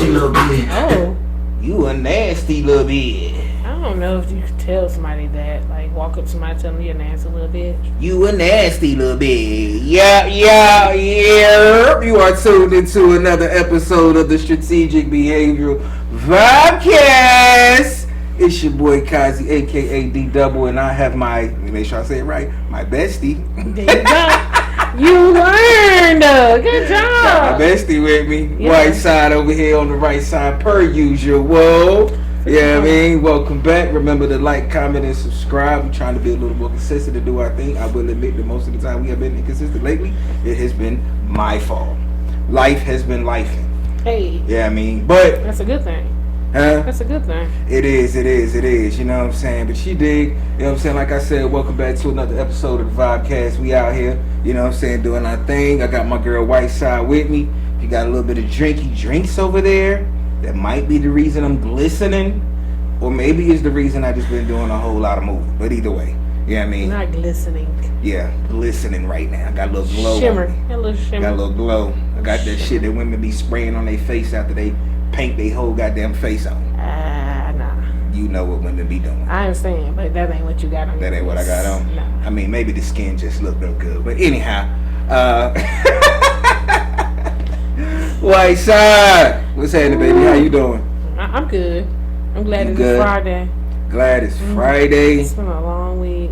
nasty little bitch. Oh. You a nasty little bitch. I don't know if you could tell somebody that. Like, walk up to somebody and tell them you're a nasty little bitch. You a nasty little bitch. Yeah. You are tuned into another episode of the StrateGic Behavioral Vibecast. It's your boy Kazi, aka D Double, and I have my, let me make sure I say it right, my bestie. There you go. You learned. Good job. Got my bestie with me. Yeah. White side over here on the right side, per usual. Yeah, I mean, welcome back. Remember to like, comment, and subscribe. We're trying to be a little more consistent to do our thing. I will admit that most of the time we have been inconsistent lately. It has been my fault. Life has been lifing. Hey. Yeah, I mean, but That's a good thing. huh? That's a good thing. It is. You know what I'm saying? But she dig. You know what I'm saying? Like I said, welcome back to another episode of the Vibecast. We out here, you know what I'm saying, doing our thing. I got my girl Whiteside with me. If you got a little bit of drinky drinks over there, that might be the reason I'm glistening. Or maybe it's the reason I just been doing a whole lot of moving. But either way, yeah, I mean, Not glistening. yeah, glistening right now. I got a little glow. Shimmer. on me. A little shimmer. Got a little glow. I got that shit that women be spraying on their face after they paint their whole goddamn face on. Nah. You know what women be doing. I understand, but that ain't what you got on. That ain't what I got on. No. I mean, maybe the skin just looked real good. But anyhow, White side, what's happening, baby? How you doing? I'm good. I'm glad You it's good? Friday. Glad it's Friday. It's been a long week.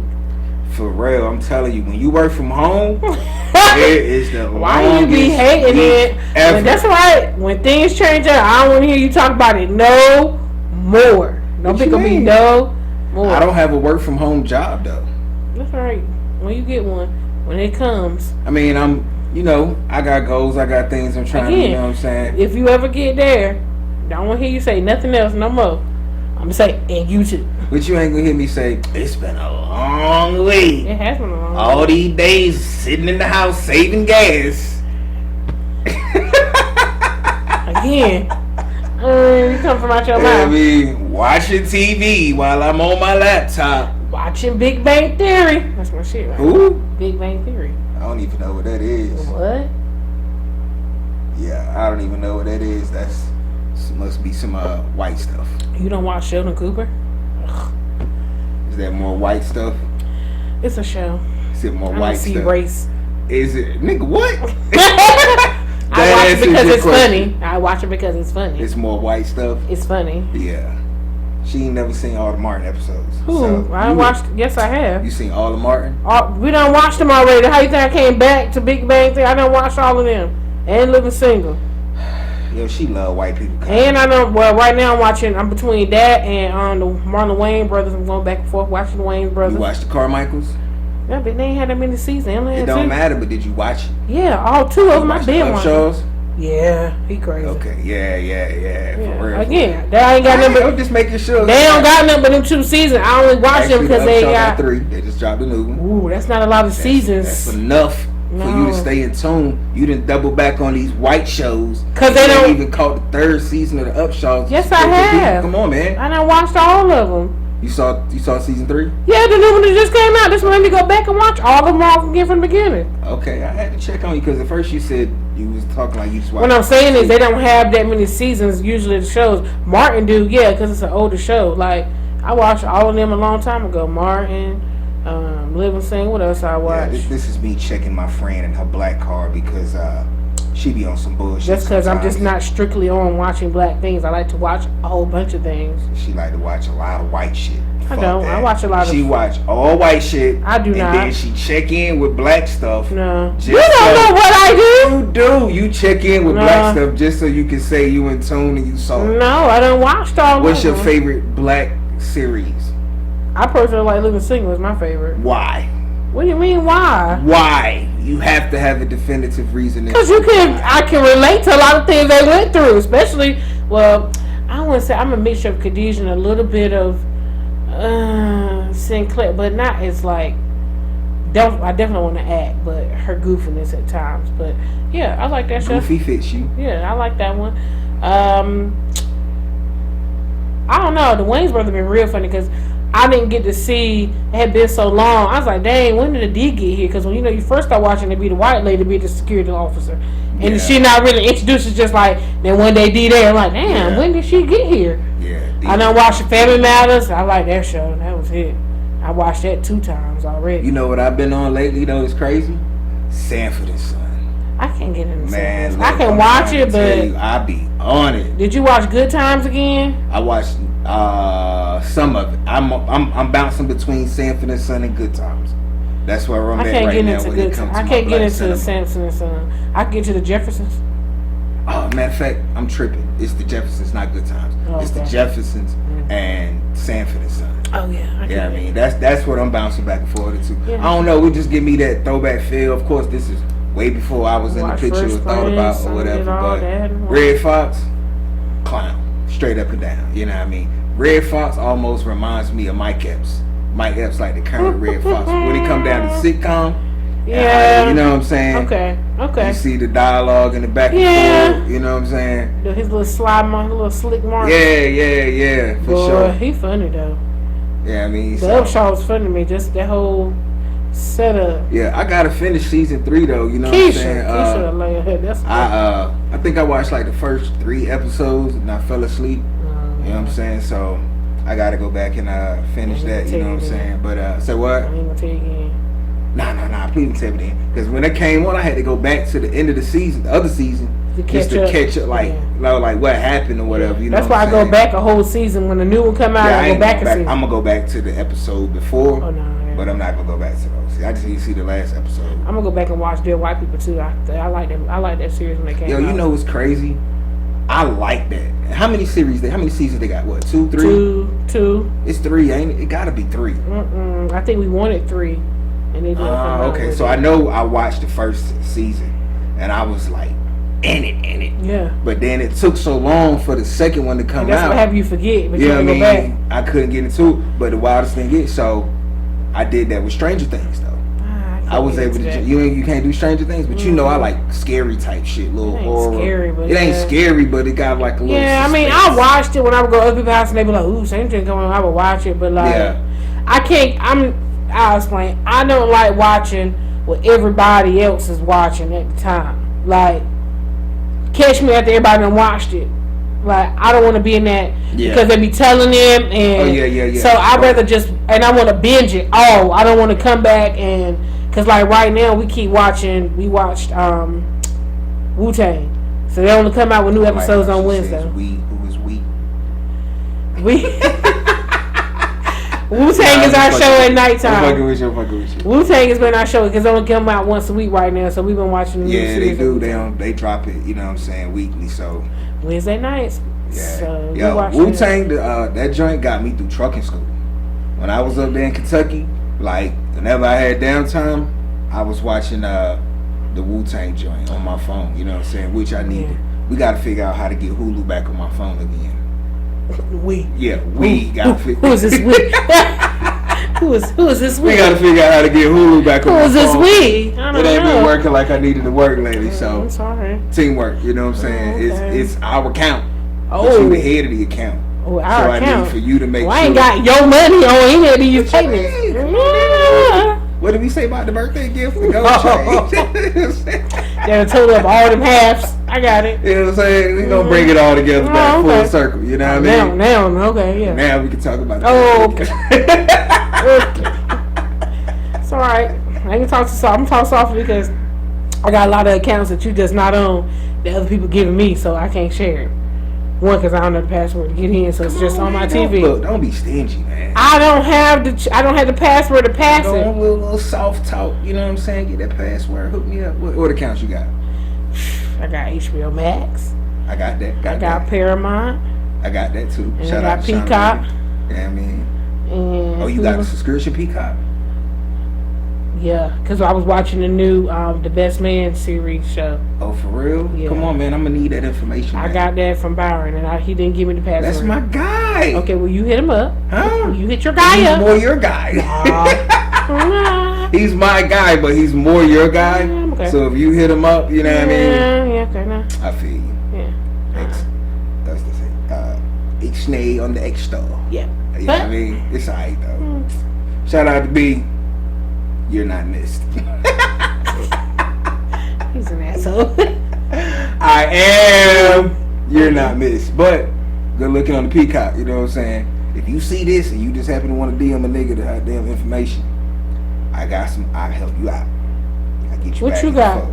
For real, I'm telling you, when you work from home, it is the Why longest you be hating week it? ever. But that's right. When things change up, I don't want to hear you talk about it no more. Don't What pick you on me mean? no more. I don't have a work from home job though. That's right. When you get one, when it comes, I mean, I got goals, I got things I'm trying to, you know what I'm saying? if you ever get there, don't want to hear you say nothing else no more. I'm gonna say, and you too. But you ain't gonna hear me say, it's been a long week. It has been a long All week. these days sitting in the house saving gas. Again, you come from out your I mouth. mean, watching TV while I'm on my laptop. Watching Big Bang Theory. That's my shit, right? Who? Big Bang Theory. I don't even know what that is. What? Yeah, I don't even know what that is. Must be some white stuff. You don't watch Sheldon Cooper? Is that more white stuff? It's a show. Is it more I white don't see stuff? race. Is it, nigga? What? I watch it answers because your it's question. funny. I watch it because it's funny. It's more white stuff. It's funny. Yeah. She ain't never seen all the Martin episodes. Who? So I you- watched. Yes, I have. You seen all the Martin? We done watched them already. How you think I came back to Big Bang Theory? I done watched all of them. And Living Single. Yo, she love white people. And I know. Well, right now I'm between that and the Marlon Wayne brothers. I'm going back and forth watching the Wayne brothers. You watched the Carmichaels? Yeah, but they ain't had that many seasons. They only It had don't two. matter, but did you watch it? Yeah, all two of them. I Watch the did other one. shows? Yeah, he crazy. Okay, yeah. Yeah. For real. Again, they ain't got nothing. I'm just making sure. They don't got nothing but them 2 seasons. I only watch them Actually, because the they Upshaw got. 3. They just dropped a new one. Ooh, that's not a lot of seasons. That's enough for you to No. stay in tune. You didn't double back on these white shows. 'Cause they You ain't don't- even caught the 3rd season of the Upshaws. Yes, I have. Come on, man. I done watched all of them. You saw season 3? Yeah, the new one that just came out. This one made me go back and watch all of them all again from the beginning. Okay, I had to check on you because at first you said you was talking like you just watched. What I'm saying is they don't have that many seasons usually the shows. Martin do, yeah, because it's an older show. Like, I watched all of them a long time ago. Martin, Living Single, what else I Yeah, watched? this is me checking my friend and her black card because she be on some bullshit. Just because I'm just sometimes. not strictly on watching black things. I like to watch a whole bunch of things. She like to watch a lot of white shit. I Fuck don't. that. I watch a lot of- She watch all white shit. I do and not. then she check in with black stuff. No. Just You don't so- know what I do? You do. You check in with No. black stuff just so you can say you in tune and you saw. it. No, I done watched all What's of your them. favorite black series? I personally like Living Single is my favorite. Why? What do you mean, why? Why? You have to have a definitive reason. Because I can relate to a lot of things they went through, especially, well, I want to say I'm a mixture of Khadijah and a little bit of Sinclair, but not as like, I definitely want to act, but her goofiness at times. But yeah, I like that show. Goofy fits you. Yeah, I like that one. I don't know. The Wayans brothers been real funny because I didn't get to see. It had been so long. I was like, dang, when did the D get here? Because when you first start watching, it be the white lady be the security officer, and she not really introduced. It's just like then one day D there. I'm like, damn, when did she get here? Yeah. I done watched Family Matters. I like that show. That was it. I watched that 2 times already. You know what I've been on lately though? It's crazy. Sanford and Son. I can't get into Man, Sanford. I can watch it, but I be on it. Did you watch Good Times again? I watched some of it. I'm bouncing between Sanford and Son and Good Times. That's where I'm at right now when it comes to I can't get into cinema. the Samson and Son. I can get to the Jeffersons. Oh, matter of fact, I'm tripping. It's the Jeffersons, not Good Times. Oh, it's the okay. Jeffersons and Sanford and Son. Oh yeah. Yeah, I mean that's what I'm bouncing back and forth to. Yeah. I don't know. It just give me that throwback feel. Of course, this is way before I was in the picture or thought about or whatever. But Red Fox, clown, straight up and down. You know what I mean? Red Fox almost reminds me of Mike Epps. Mike Epps like the current Red Fox. When he come down to sitcom, yeah, you know what I'm saying? Okay. You see the dialogue in the back and forth. You know what I'm saying? His little slide mark, little slick mark. Yeah, for sure. He funny though. Yeah, I mean, the Upshaw was funny to me. Just that whole setup. Yeah, I gotta finish season 3 though. You know what I'm saying? That's I think I watched like the first 3 episodes and I fell asleep. You know what I'm saying? So I gotta go back and finish that. You know what I'm saying? But say what? I ain't gonna tell you again. Nah. Please don't tell me then. Because when it came on, I had to go back to the end of the season, the other season, just to catch up, like what happened or whatever. You know that's why I go back a whole season. When the new one come out, I go back and see. I'm gonna go back to the episode before, but I'm not gonna go back to those. I just need to see the last episode. I'm gonna go back and watch Dear White People too. I like them. I like that series when they came out. You know what's crazy? I like that. How many seasons they got? What, 2, 3? 2. It's 3, ain't it? It gotta be 3. I think we wanted 3, and they didn't. Okay, so I know I watched the first season, and I was like, in it. Yeah. But then it took so long for the second one to come that's out. what have you forget, but you know what go back. I couldn't get into it. But the wildest thing is, so I did that with Stranger Things though. I was able to. You can't do Stranger Things, but you know I like scary type shit, little horror. Scary, but it ain't scary, but it got like a little. Yeah, suspense. I mean, I watched it when I would go to other people's house and they be like, "Ooh, Stranger Things coming on." I would watch it, but like, I can't. I'll explain. I don't like watching what everybody else is watching at the time. Like, catch me after everybody done watched it. Like, I don't want to be in that because they be telling them, and so I'd rather just, and I want to binge it all. I don't want to come back and, because like right now we watched Wu-Tang, so they only come out with new episodes on Wednesday. Who is we? Wu-Tang is our show at nighttime. I'm fucking with you. Wu-Tang has been our show because they only come out once a week right now, so we've been watching the new series. Yeah, they do. They drop it, you know what I'm saying, weekly, so. Wednesday nights. Yeah. So Wu-Tang, that joint got me through trucking school. When I was up there in Kentucky, like, whenever I had downtime, I was watching the Wu-Tang joint on my phone, you know what I'm saying, which I needed. We got to figure out how to get Hulu back on my phone again. We got to figure. Who is this we? Who is this we? We got to figure out how to get Hulu back on my phone. Who is this we? I don't know. It ain't been working like I needed to work lately, so. I'm sorry. Teamwork, you know what I'm saying? It's our account. Oh. But you the head of the account. Oh, our account. I need for you to make sure. I ain't got your money on any of these payments. What did we say about the birthday gift? The gold chain. They'll total up all them halves. I got it. You know what I'm saying? We're going to bring it all together back full circle. You know what I mean? Now, okay, yeah. Now we can talk about that. Oh, okay. It's alright. I ain't gonna talk to soft. I'm talking softly because I got a lot of accounts that you just not on that other people giving me, so I can't share it. One, because I don't know the password to get in, so it's just on my TV. Look, don't be stingy, man. I don't have the password to pass it. Don't little soft talk. You know what I'm saying? Get that password. Hook me up. What accounts you got? I got HBO Max. I got that. I got Paramount. I got that too. And Shout I out got to Peacock. Yeah, I mean. And you got a subscription Peacock? Yeah, because I was watching the new The Best Man series show. Oh, for real? Yeah. Come on, man. I'm going to need that information. I got that from Byron, and he didn't give me the password. That's my guy. Okay, well, you hit him up. Huh? You hit your guy up. He's more your guy. He's my guy, but he's more your guy. Okay. So if you hit him up, you know what I mean? Yeah, okay, no. I feel you. Yeah. That's the thing. Ixnay on the X-Star. Yeah. You know what I mean? It's alright though. Shout out to B. You're not missed. He's an asshole. I am. You're not missed. But good looking on the peacock. You know what I'm saying? If you see this and you just happen to want to DM a nigga the damn information, I got some. I'll help you out. I get you. What back you got?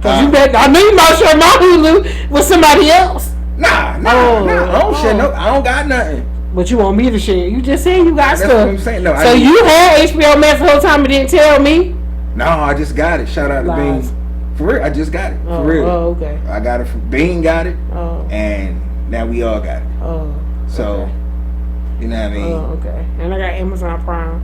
Cause you back. I knew you might share my Hulu with somebody else. Nah. I don't share no. I don't got nothing. But you want me to share? You just saying you got That's stuff. what I'm saying. No. So you had HBO Max the whole time and didn't tell me? No, I just got it. Shout out to Lies. Bean. For real, I just got it. For real. Oh, okay. I got it from Bean. Got it. Oh. And now we all got it. Oh. So, okay. You know what I mean? Oh, okay. And I got Amazon Prime.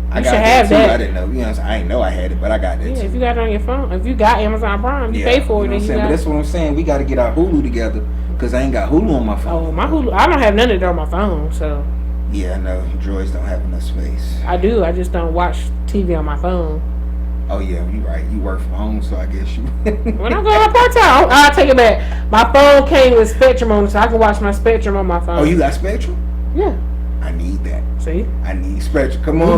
I You got should that have too. that. I didn't know. You know what I'm saying? I didn't know I had it, but I got that Yeah, too. if you got it on your phone. If you got Amazon Prime, you pay for it. You know what I'm and you saying? got But that's what I'm saying. We got to get our Hulu together because I ain't got Hulu on my phone. Oh, my Hulu. I don't have none of that on my phone, so. Yeah, I know. Droids don't have enough space. I do. I just don't watch TV on my phone. Oh, yeah, you right. You work from home, so I guess you... When I go on part-time, I'll take it back. My phone came with Spectrum on it, so I can watch my Spectrum on my phone. Oh, you got Spectrum? Yeah. I need that. See? I need Spectrum. Come on.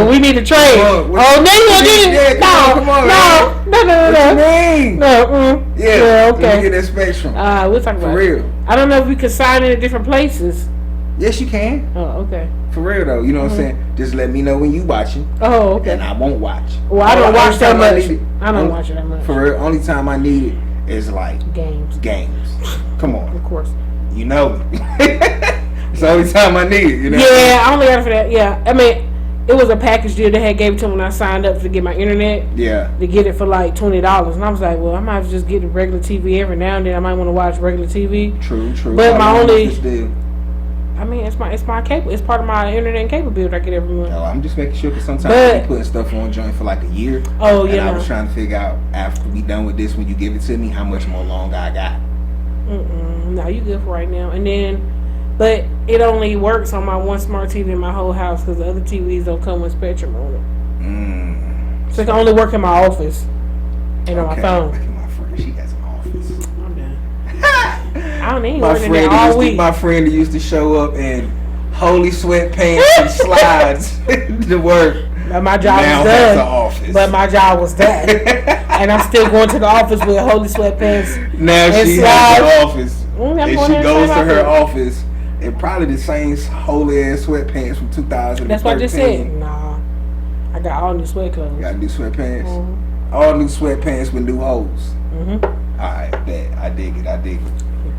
We need a trade. Come on. Oh, now you gonna get it? Yeah, come on, No. What you mean? No. Yeah, okay. let me get that Spectrum. We'll talk about For it. real. I don't know if we could sign in at different places. Yes, you can. Oh, okay. For real, though. You know what I'm saying? Just let me know when you watching. Oh, okay. And I won't watch. Well, I don't watch that much. I don't Only- watch it that much. For real, only time I need it is like Games. Come on. Of course. You know me. It's the only time I need it, you know? Yeah, I only got it for that. Yeah. I mean, it was a package deal they had gave it to me when I signed up to get my internet. Yeah. To get it for like $20. And I was like, well, I might just get the regular TV every now and then. I might want to watch regular TV. True. But my only... This deal? I mean, it's my cable. It's part of my internet and cable bill that I get every month. No, I'm just making sure because sometimes I be putting stuff on joint for like a year. Oh, and yeah. I was trying to figure out after we done with this, when you give it to me, how much more longer I got. No, you good for right now. And then, but it only works on my one smart TV in my whole house because the other TVs don't come with Spectrum on it. So it can only work in my office and on my phone. Look at my friend. She has an office. I'm done. I don't need My working friend, there all week. my friend that used to show up in holy sweatpants and slides to work. But my job Now was has done. an office. But my job was done. And I'm still going to the office with holy sweatpants. Now and she slides. has an office. I'm And going she in goes the to same her outfit. office in probably the same holy ass sweatpants from 2013. That's what I just said. Nah. I got all new sweat clothes. Got new sweatpants. All new sweatpants with new holes. Alright, bet. I dig it.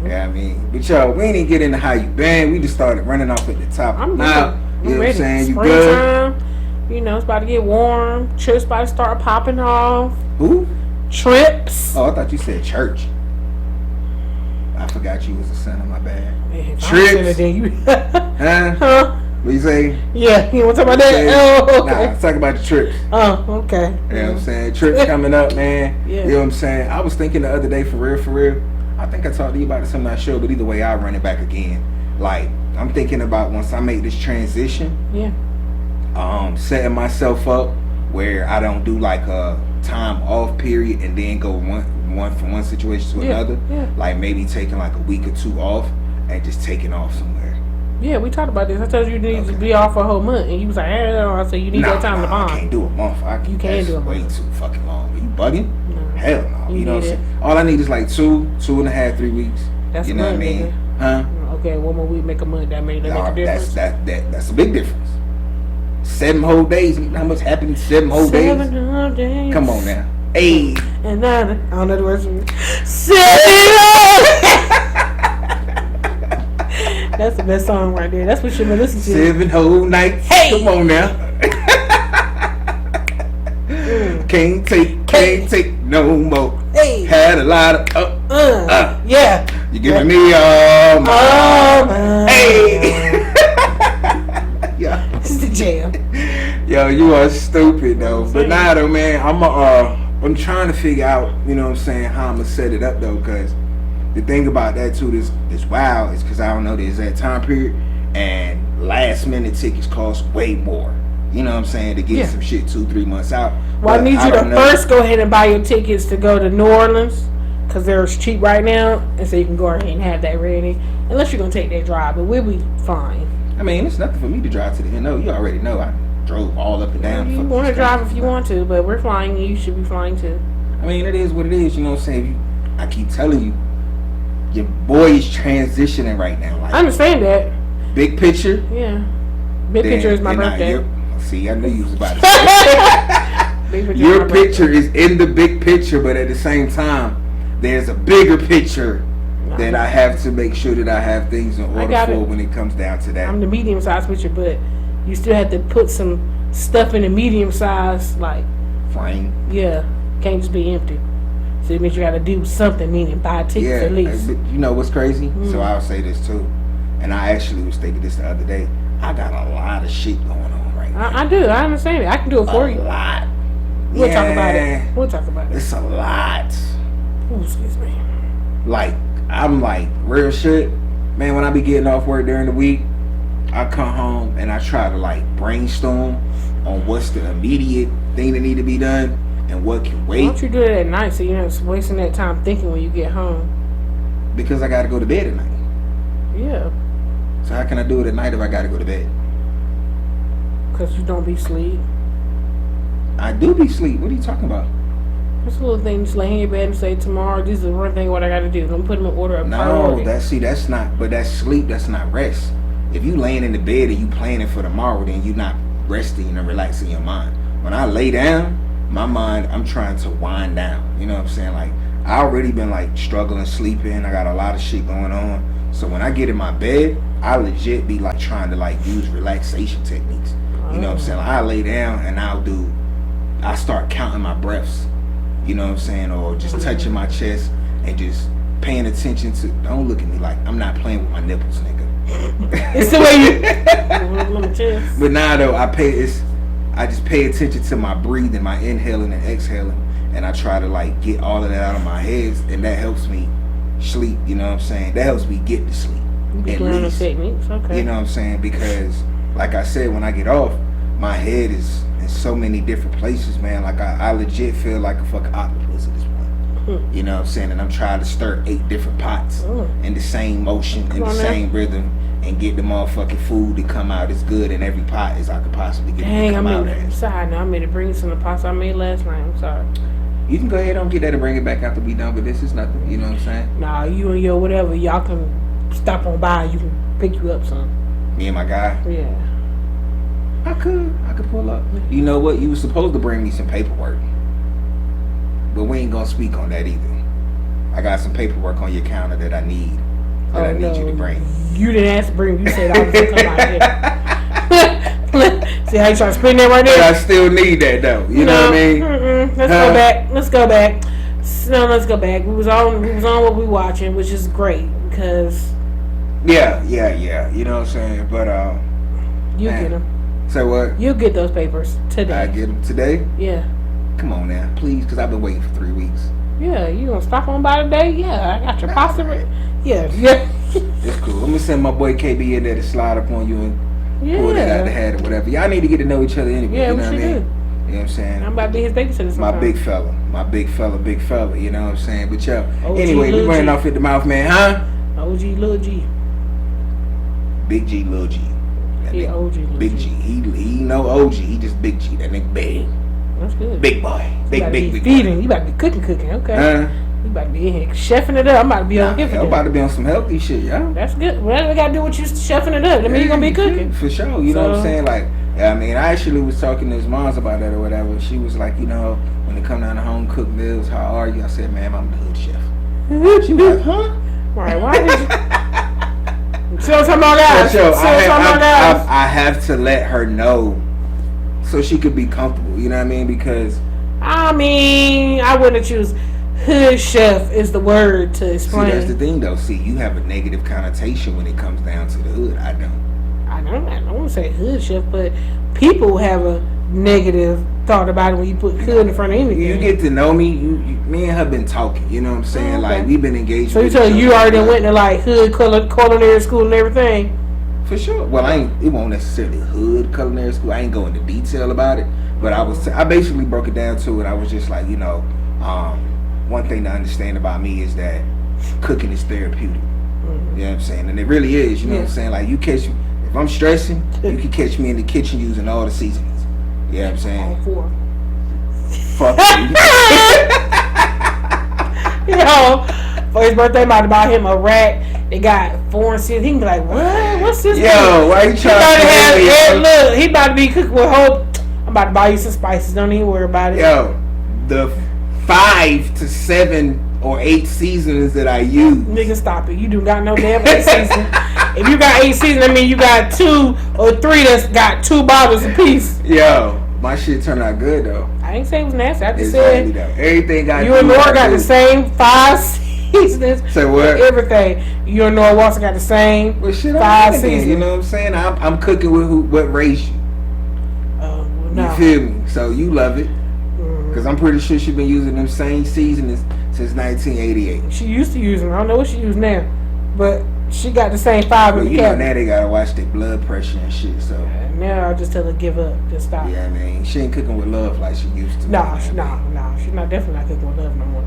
Yeah, I mean, but yo, we ain't even get into how you been. We just started running off at the top. I'm now, good. you know what I'm saying? You good? Springtime. You know, it's about to get warm. Trips about to start popping off. Who? Trips. Oh, I thought you said church. I forgot you was a son of my bad. Man, Trips. Huh? What you say? Yeah, you want to talk about that? Oh, okay. Nah, let's talk about the trips. Oh, okay. You know what I'm saying? Trips coming up, man. Yeah. You know what I'm saying? I was thinking the other day, for real. I think I talked to you about it, I'm not sure, but either way, I'll run it back again. Like, I'm thinking about once I make this transition, setting myself up where I don't do like a time off period and then go one from one situation to another. Yeah. Like maybe taking like a week or two off and just taking off somewhere. Yeah, we talked about this. I told you need to be off for a whole month, and you was like, I said you need that time to bond. I can't do a month. You can do a way month. too fucking long. Are you bugging? No. Hell no. You know what I'm need saying? All I need is like 2.5, 3 weeks. That's you know what I mean? nigga. Huh? Okay, one more week make a month. That make a difference. That's a big difference. 7 whole days. You know how much happened in 7 whole days? 7 whole days. Come on now. Hey. And I don't know the words. 7 That's the best song right there. That's what you should listen to. 7 whole nights. Hey. Come on now. Can't take no more. Hey. Had a lot of yeah. You giving me all my hey. Yeah. This is the jam. Yo, you are stupid though. But nah though, man, I'm trying to figure out, you know what I'm saying, how I'm gonna set it up though, cause the thing about that too, this wild is because I don't know the exact time period, and last minute tickets cost way more. You know what I'm saying, to get some shit 2-3 months out. Well, I need you to first go ahead and buy your tickets to go to New Orleans, because they're cheap right now, and so you can go ahead and have that ready. Unless you're gonna take that drive, but we'll be fine. I mean, it's nothing for me to drive to the NO. You already know I drove all up and down. You want to drive if you want to, but we're flying. You should be flying too. I mean, it is what it is. You know what I'm saying? I keep telling you, your boy is transitioning right now. Like, I understand that. Big picture. Yeah. Big picture is my birthday. See, I knew you was about to say your picture is in the big picture, but at the same time, there's a bigger picture that I have to make sure that I have things in order for when it comes down to that. I'm the medium-sized picture, but you still have to put some stuff in the medium-sized, like... frame. Yeah. Can't just be empty. So it means you got to do something, meaning buy tickets at least. You know what's crazy? So I'll say this too. And I actually was thinking this the other day. I got a lot of shit going on right now. I do. I understand it. I can do it for you. A lot. We'll talk about it. We'll talk about it. It's a lot. Ooh, excuse me. Like, I'm like, real shit. Man, when I be getting off work during the week, I come home and I try to like brainstorm on what's the immediate thing that need to be done and what can wait. Why don't you do it at night so you're not wasting that time thinking when you get home? Because I got to go to bed at night. Yeah. So how can I do it at night if I got to go to bed? Because you don't be sleep. I do be sleep. What are you talking about? It's a little thing. Just lay in your bed and say, tomorrow, this is the one thing what I got to do. Let me put them in order of priority. No, that's not, but that's sleep. That's not rest. If you laying in the bed and you planning for tomorrow, then you not resting and relaxing your mind. When I lay down, my mind, I'm trying to wind down. You know what I'm saying? Like, I already been like struggling sleeping. I got a lot of shit going on. So when I get in my bed, I legit be like trying to like use relaxation techniques. You know what I'm saying? Like, I lay down and I start counting my breaths. You know what I'm saying? Or just touching my chest and just paying attention to, don't look at me like I'm not playing with my nipples, nigga. It's the way you But now though, I just pay attention to my breathing, my inhaling and exhaling, and I try to like get all of that out of my head, and that helps me sleep. You know what I'm saying? That helps me get to sleep. At least. Techniques, okay. You know what I'm saying? Because like I said, when I get off, my head is in so many different places, man. Like I legit feel like a fucking octopus at this point. You know what I'm saying? And I'm trying to stir 8 different pots in the same motion, in the same rhythm, and get the motherfucking food to come out as good in every pot as I could possibly get it to come out as. Sorry, now I made to bring you some of the pots I made last night. I'm sorry. You can go ahead and get that and bring it back after we done with this. It's nothing. You know what I'm saying? Nah, you and your whatever, y'all can stop on by. You can pick you up some. Me and my guy? Yeah. I could pull up. You know what? You was supposed to bring me some paperwork. But we ain't gonna speak on that either. I got some paperwork on your counter that I need. I need you to bring. You didn't ask to bring. You said I was gonna come out here. See how you trying to spin that right there? But I still need that though. You know what I mean? Let's go back. No, let's go back. We was on what we watching, which is great because. Yeah. You know what I'm saying? But you get them. Say what? You'll get those papers today. I get them today? Yeah. Come on now, please, because I've been waiting for 3 weeks. Yeah, you gonna stop on by today? Yeah, I got your pasta. Right. Yeah. It's cool. I'm gonna send my boy KB in there to slide up on you and pull that out the hat or whatever. Y'all need to get to know each other anyway. Yeah, you know what what I mean? do. You know what I'm saying? I'm about to be his babysitter sometime. My big fella. You know what I'm saying? But yo, OG, anyway, we running off at the mouth, man, huh? OG, Lil G. Big G, Lil G. He OG, Lil Big G. He no OG. He just Big G. That nigga big. That's good. Big boy. Big feeding. boy. You about to be cooking, okay? You about to be in here chefing it up. I'm about to be on here for I'm about to be on some healthy shit, yo. That's good. Well, we gotta do what you chefing it up. I mean, you gonna be cooking. For sure. You know what I'm saying? Like, I mean, I actually was talking to his moms about that or whatever. She was like, you know, when it come down to home cooked meals, how are you? I said, man, I'm the hood chef. She was like, huh? Right, why did you? Show some more guys. I have to let her know so she could be comfortable. You know what I mean? Because I mean, I wouldn't choose hood chef is the word to explain. See, that's the thing though. See, you have a negative connotation when it comes down to the hood. I don't want to say hood chef, but people have a negative thought about it when you put hood in front of anything. You get to know me. Me and her been talking. You know what I'm saying? Okay. Like we've been engaged. So you already went to like hood culinary school and everything. For sure. Well, it won't necessarily hood culinary school. I ain't go into detail about it, but I basically broke it down to it. I was just like, you know, one thing to understand about me is that cooking is therapeutic. You know what I'm saying? And it really is. You know what I'm saying? Like if If I'm stressing, you can catch me in the kitchen using all the seasonings. You know what I'm saying? All 4. Fuck you. Yo, for his birthday, might buy him a rack. They got foreign seasonings. He can be like, what? What's this? Yo, why you trying to have? Look, he about to be cooking with whole. I'm about to buy you some spices. Don't even worry about it. Yo, the 5 to 7 or 8 seasonings that I use. Nigga, stop it. You do not know damn 8 seasons. If you got 8 seasons, I mean you got 2 or 3 that's got 2 bottles apiece. Yo, my shit turned out good though. I ain't say it was nasty. I just exactly said everything got. You and Nora got the same 5 seasons. Say what? For everything. You and Nora Watson got the same 5 seasons. You know what I'm saying? I'm cooking with what raised you. No. You feel me? So you love it. Because I'm pretty sure she's been using them same seasonings since 1988. She used to use them. I don't know what she uses now. But she got the same 5 in the cabinet. Now they gotta watch their blood pressure and shit. So now I just tell her give up. Just stop. Yeah, I mean, she ain't cooking with love like she used to. No. She's not definitely not cooking with love no more.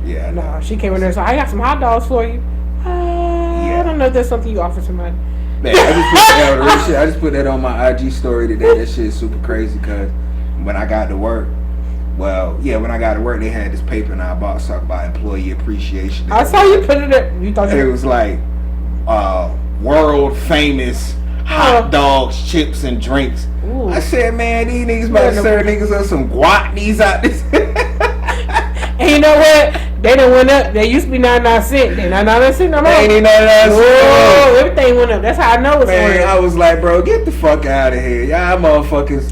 Yeah. No, she came in there and said, I got some hot dogs for you. I don't know if that's something you offer somebody. Man, I just put that on my IG story today. That shit is super crazy because when I got to work, when I got to work, they had this paper in our box talking about employee appreciation day. I saw you put it up. You thought it was like world famous hot dogs, chips, and drinks. Ooh. I said, man, these niggas about to serve niggas up some guac out this. And you know what? They done went up. They used to be 99 cents. They 99 cents no more. They ain't 99 cents. Whoa, everything went up. That's how I know it's man, real. I was like, bro, get the fuck out of here. Y'all motherfuckers.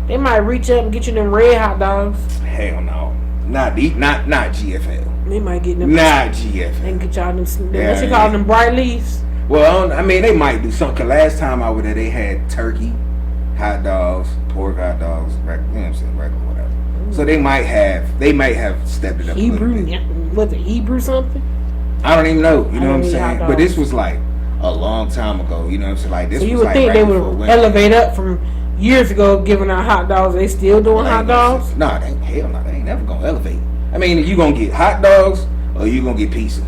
They might reach up and get you them red hot dogs. Hell no. Not GFL. They might get them. Not GFL. They can get y'all them. What you call them bright leaves? Well, I mean, they might do something. Last time I was there, they had turkey, hot dogs, pork hot dogs, regular whatever. So they might have stepped it up. Hebrew, was it Hebrew something? I don't even know. You know what I'm saying? But this was like a long time ago. You know what I'm saying? Like this. So you was would like think they would elevate up from years ago, giving out hot dogs. They still doing hot dogs? Nah, hell no. They ain't never gonna elevate. I mean, you gonna get hot dogs or you gonna get pizza.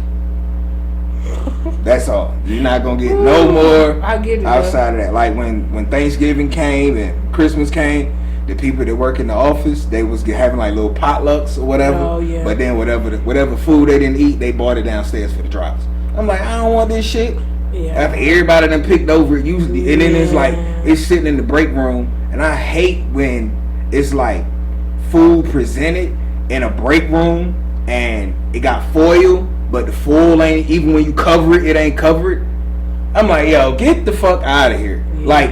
That's all. You're not gonna get no more outside of that. Like when Thanksgiving came and Christmas came, the people that work in the office, they was having like little potlucks or whatever. Oh, yeah. But then whatever food they didn't eat, they bought it downstairs for the drops. I'm like, I don't want this shit. Yeah. After everybody done picked over it usually, and then it's like it's sitting in the break room, and I hate when it's like food presented in a break room and it got foil, but the foil ain't, even when you cover it, it ain't covered. I'm like, yo, get the fuck out of here. Yeah. Like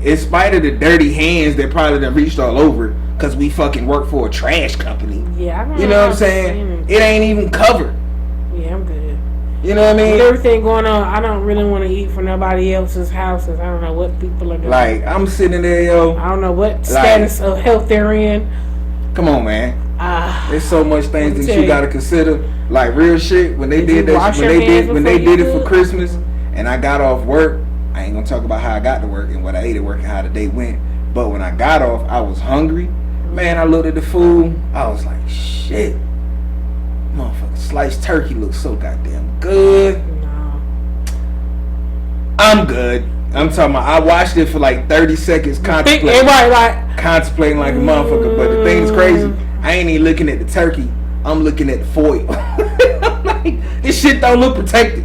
in spite of the dirty hands that probably done reached all over, because we fucking work for a trash company. Yeah, I don't you know what I'm saying? It ain't even covered. Yeah, I'm good. You know what I mean? With everything going on, I don't really want to eat from nobody else's houses. I don't know what people are doing. Like, I'm sitting there, yo. I don't know what status of health they're in. Come on, man. There's so much things that you gotta consider. Like real shit. When they did that, when they did it for Christmas, and I got off work. I ain't gonna talk about how I got to work and what I ate at work and how the day went. But when I got off, I was hungry. Man, I looked at the food. I was like, shit. Motherfucking sliced turkey looks so goddamn good. No. I'm good. I'm talking about, I watched it for like 30 seconds contemplating like a motherfucker. But the thing's crazy. I ain't even looking at the turkey. I'm looking at the foil. I'm like, this shit don't look protected.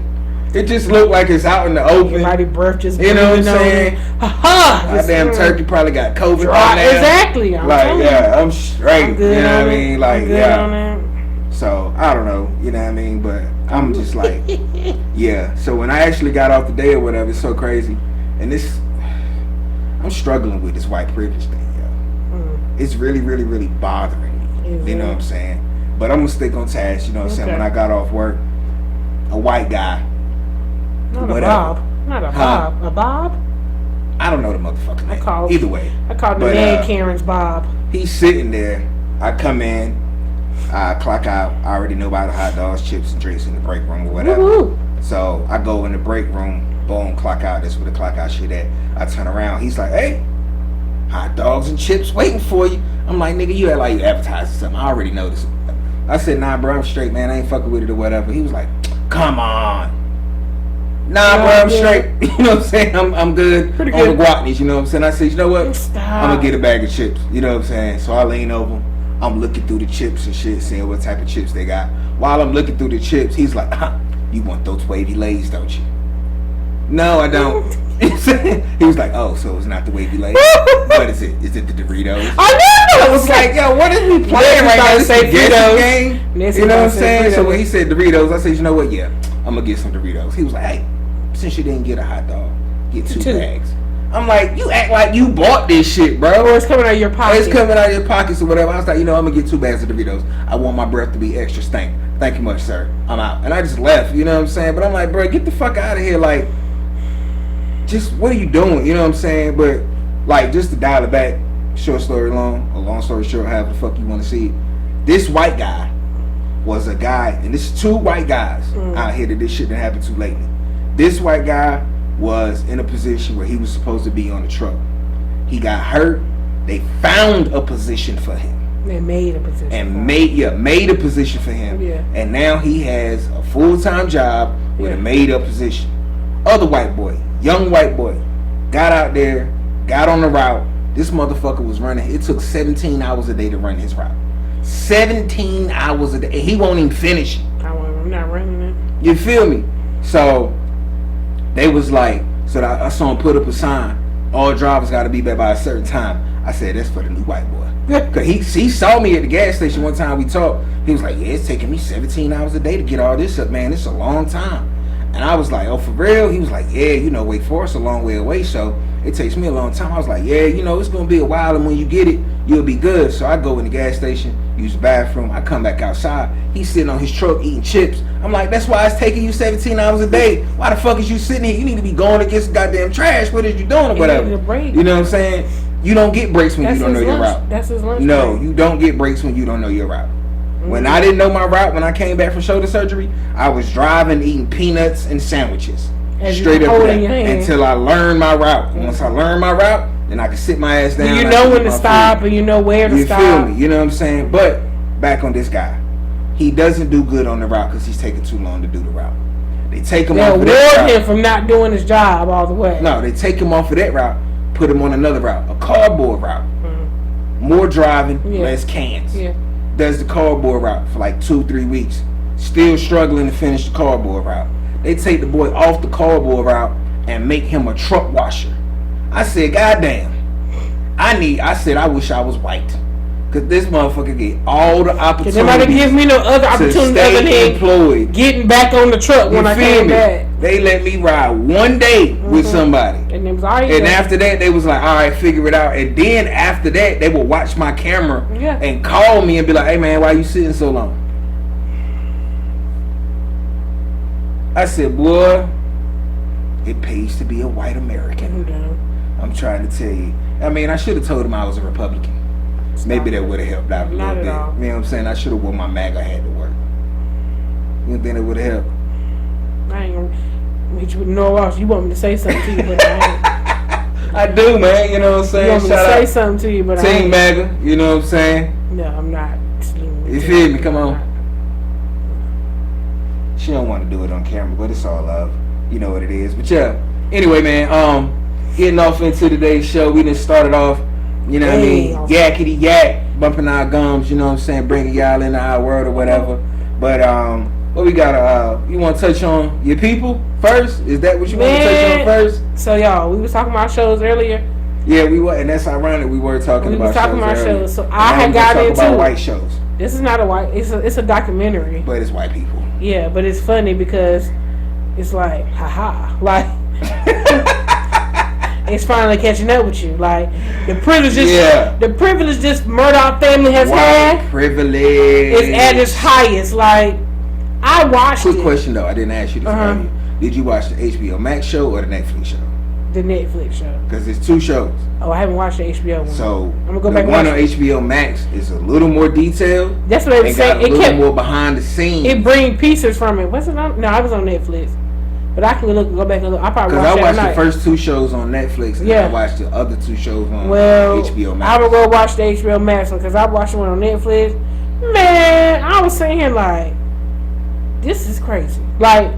It just looked like it's out in the open. Mighty breath just you know what I'm saying? Goddamn turkey probably got COVID right now. Exactly. I'm straight. I'm good, you know what I mean? Like, I'm good on that. So I don't know, you know what I mean? But I'm just like, yeah. So when I actually got off the day or whatever, it's so crazy. And I'm struggling with this white privilege thing, yo. It's really, really, really bothering me. You know what I'm saying? But I'm gonna stick on task, you know what I'm saying? When I got off work, a white guy. Not a Bob. Not a Bob. A Bob? I don't know the motherfucking name. Either way. I called the man Karen's Bob. He's sitting there. I come in. I clock out. I already know about the hot dogs, chips, and drinks in the break room or whatever. Woo-hoo. So I go in the break room. Boom, clock out. That's where the clock out shit at. I turn around. He's like, hey, hot dogs and chips waiting for you. I'm like, nigga, you act like you advertising something. I already know this. I said, nah, bro, I'm straight, man. I ain't fucking with it or whatever. He was like, come on. Nah, bro, I'm straight. You know what I'm saying? I'm good. Pretty on good. the guatnis, you know what I'm saying? I said, you know what? Stop. I'm gonna get a bag of chips. You know what I'm saying? So I lean over. I'm looking through the chips and shit, seeing what type of chips they got. While I'm looking through the chips, he's like, you want those wavy lays, don't you? No, I don't. He was like, oh, so it's not the wavy lays. What is it? Is it the Doritos? I I was like, yo, what is we playing right now? This is a guessing game. You know what I'm saying? So when he said Doritos, I said, you know what? Yeah, I'm gonna get some Doritos. He was like, hey, since you didn't get a hot dog, get two bags. I'm like, you act like you bought this shit, bro. Or it's coming out of your pocket. It's coming out of your pockets or whatever. I was like, you know, I'm gonna get 2 bags of Doritos. I want my breath to be extra stank. Thank you much, sir. I'm out. And I just left, you know what I'm saying? But I'm like, bro, get the fuck out of here. Like, just what are you doing? You know what I'm saying? But like, just to dial it back, short story long, or long story short, however the fuck you want to see it. This white guy was a guy, and this is 2 white guys out here that this shit that happened to lately. This white guy was in a position where he was supposed to be on the truck. He got hurt. They found a position for him. They made a position. And made a position for him. Yeah. And now he has a full-time job with a made-up position. Other white boy, young white boy, got out there, got on the route. This motherfucker was running. It took 17 hours a day to run his route. 17 hours a day. He won't even finish it. I'm not running it. You feel me? So they was like, so I saw him put up a sign. All drivers got to be back by a certain time. I said, that's for the new white boy. Cause he saw me at the gas station one time. We talked. He was like, yeah, it's taking me 17 hours a day to get all this up, man. It's a long time. And I was like, oh, for real? He was like, yeah, you know, Wake Forest a long way away, so it takes me a long time. I was like, yeah, you know, it's gonna be a while, and when you get it, you'll be good. So I go in the gas station, use the bathroom. I come back outside. He's sitting on his truck eating chips. I'm like, that's why it's taking you 17 hours a day. Why the fuck is you sitting here? You need to be going against goddamn trash. What is you doing or whatever? You know what I'm saying? You don't get breaks when you don't know your route. That's his lunch. No, you don't get breaks when you don't know your route. When I didn't know my route, when I came back from shoulder surgery, I was driving, eating peanuts and sandwiches. Straight up there, until I learned my route. And once I learned my route, then I could sit my ass down. You know when to stop and you know where to stop. You feel me? You know what I'm saying? But back on this guy. He doesn't do good on the route because he's taking too long to do the route. They take him off of that route. They award him from not doing his job all the way. No, they take him off of that route, put him on another route, a cardboard route. More driving, less cans. Yeah. Does the cardboard route for like 2-3 weeks. Still struggling to finish the cardboard route. They take the boy off the cardboard route and make him a truck washer. I said, goddamn. I said, I wish I was white. Cause this motherfucker get all the opportunities. Nobody give me no other opportunity other than employed. Getting back on the truck when I came back. They let me ride one day with somebody. And it was all right. And after that, they was like, all right, figure it out. And then after that, they would watch my camera and call me and be like, hey man, why you sitting so long? I said, boy, it pays to be a white American. I'm trying to tell you. I mean, I should have told him I was a Republican. Maybe that would have helped out a little bit. You know what I'm saying? I should have worn my MAGA hat to work. You think it would have helped? I ain't gonna hit you with no else. You want me to say something to you, but I ain't. I do, man. You know what I'm saying? You want me to say something to you, but I ain't. Team MAGA, you know what I'm saying? No, I'm not. You feel me? Come on. She don't want to do it on camera, but it's all love. You know what it is. But yeah. Anyway, man, getting off into today's show, we done started off, you know what I mean, yakety yak, bumping our gums, you know what I'm saying, bringing y'all into our world or whatever. But what we got, you want to touch on your people first? Is that what you want to touch on first? So y'all, we was talking about shows earlier. Yeah, we were, and that's ironic. We were talking about shows. So I had got into about white shows. This is not a white. It's a documentary. But it's white people. Yeah, but it's funny because it's like, haha, like. It's finally catching up with you. Like the privilege this Murdoch family has had. Privilege is at its highest. Like I watched. Quick question though, I didn't ask you this earlier. Did you watch the HBO Max show or the Netflix show? The Netflix show. Because there's 2 shows. Oh, I haven't watched the HBO one. So I'm gonna go back. The one on HBO Max is a little more detailed. That's what it said. It kept more behind the scenes. It bring pieces from it. Was it on? No, I was on Netflix. But I can go back and look. I probably watched Because I watched the first 2 shows on Netflix, and I watched the other 2 shows on HBO Max. I would go watch the HBO Max one because I watched the one on Netflix. Man, I was saying like, this is crazy. Like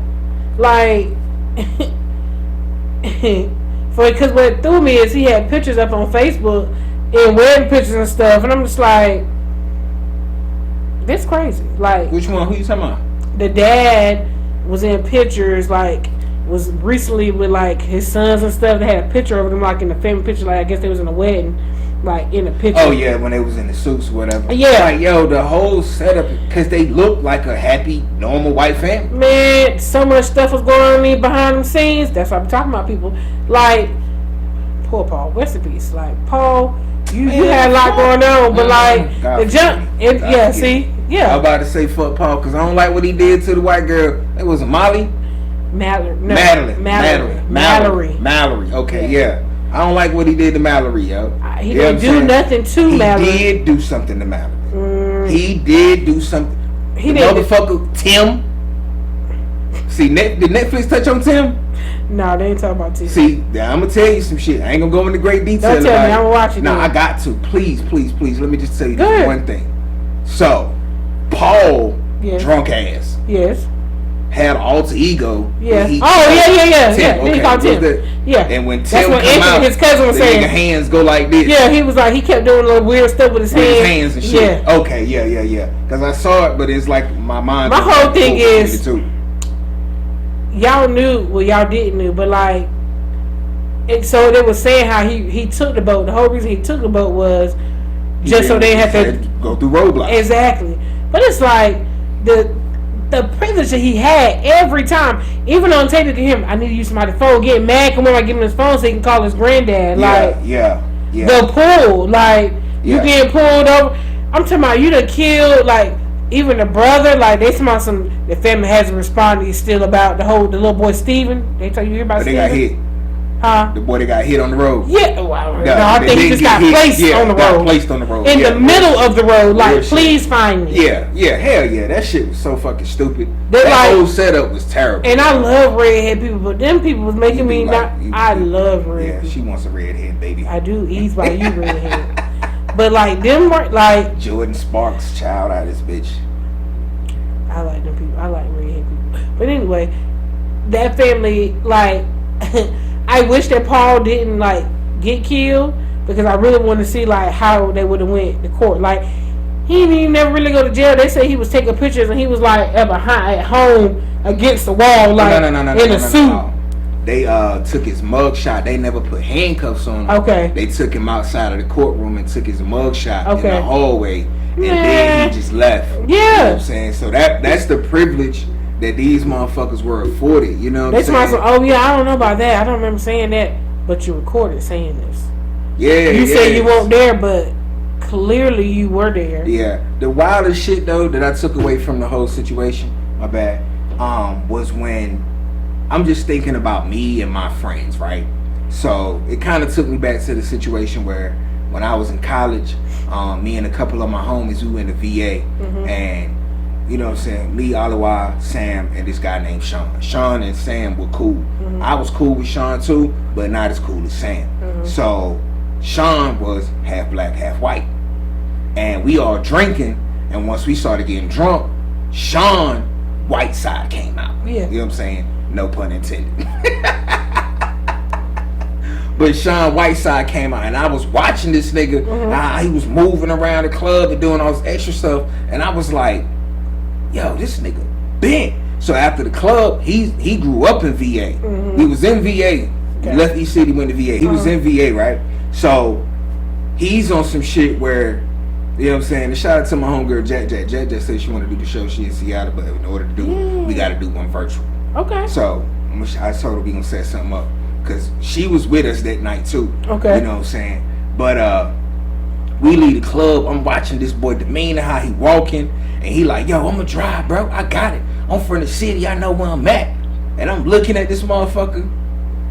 Because what threw me is he had pictures up on Facebook and wedding pictures and stuff, and I'm just like, this crazy. Like, which one? Who you talking about? The dad was in pictures, like, was recently with like his sons and stuff. They had a picture of them, like in the family picture. Like, I guess they was in a wedding, like in the picture. Oh yeah, when they was in the suits or whatever. Yeah, like yo, the whole setup, because they look like a happy, normal white family. Man, so much stuff was going on behind the scenes. That's why I'm talking about people. Like, poor Paul, rest in peace. Like, Paul, you had a lot going on, but like God the jump, yeah. See, yeah. I'm about to say fuck Paul because I don't like what he did to the white girl. It was Molly. Mallory. Okay, yeah. I don't like what he did to Mallory, yo. He didn't do nothing to Mallory. He did do something to Mallory. He did do something. He did. Motherfucker, Tim. See, did Netflix touch on Tim? No, they ain't talking about Tim. See, I'm gonna tell you some shit. I ain't gonna go into great detail. Don't tell me. I'm gonna watch it. No, I got to. Please. Let me just tell you this one thing. So, Paul, drunk ass. Yes. Had an alter ego. Yeah. Tim. Okay. He called Tim. Yeah. And when Tim come out, his cousin was saying, hands go like this. Yeah, he was like, he kept doing a little weird stuff with his hands. And shit. Yeah. Okay. Yeah. Because I saw it, but it's like my mind. My whole thing is, y'all knew, well, y'all didn't know, but like, so they were saying how he took the boat. The whole reason he took the boat was just so they had to go through roadblocks. Exactly. But it's like the privilege that he had every time, even on tape to him, I need to use somebody's phone, getting mad, come on, I give him his phone so he can call his granddad. Yeah. The pool, like, you getting pulled over. I'm talking about you done killed, like, even the brother, like, they talking about the family hasn't responded still about the little boy Steven. They tell you about Steven? They got hit. Huh? The boy that got hit on the road. Yeah, well, I think he just got placed on the road. Placed on the road. In the middle of the road, like, please find me. Yeah, hell yeah. That shit was so fucking stupid. That whole setup was terrible. And I love redhead people, but them people was making me not. I love redhead. Yeah, she wants a redhead baby. I do. Ease by you, redhead. But like them, like Jordan Sparks, child out of this bitch. I like them people. I like redhead people. But anyway, that family, like. I wish that Paul didn't like get killed because I really want to see like how they would have went to court. Like he didn't even never really go to jail. They say he was taking pictures and he was like at home against the wall, like in a suit. No. They took his mug shot. They never put handcuffs on him. Okay. They took him outside of the courtroom and took his mug shot in the hallway, and then he just left. Yeah. You know what I'm saying? So that's the privilege that these motherfuckers were afforded, you know what I'm saying? Oh yeah, I don't know about that. I don't remember saying that, but you recorded saying this. Yeah, you said you weren't there, but clearly you were there. Yeah, the wildest shit though that I took away from the whole situation, my bad, was when I'm just thinking about me and my friends, right? So it kind of took me back to the situation where when I was in college, me and a couple of my homies, we went to VA, and you know what I'm saying? Me, Alawa, Sam, and this guy named Sean. Sean and Sam were cool. I was cool with Sean too, but not as cool as Sam. So Sean was half black, half white. And we all drinking, and once we started getting drunk, Sean white side came out. Yeah. You know what I'm saying? No pun intended. But Sean Whiteside came out, and I was watching this nigga. He was moving around the club and doing all this extra stuff, and I was like, yo, this nigga bent. So after the club, he grew up in VA. He was in VA. He left East City, went to VA. He was in VA, right? So he's on some shit where, you know what I'm saying? And shout out to my homegirl Jack. Jack just said she wanted to do the show. She in Seattle, but in order to do it, we got to do one virtual. Okay. So I told her we gonna set something up because she was with us that night too. Okay. You know what I'm saying? But we leave the club. I'm watching this boy demeanor, how he walking. And he like, yo, I'm gonna drive, bro. I got it. I'm from the city. I know where I'm at. And I'm looking at this motherfucker.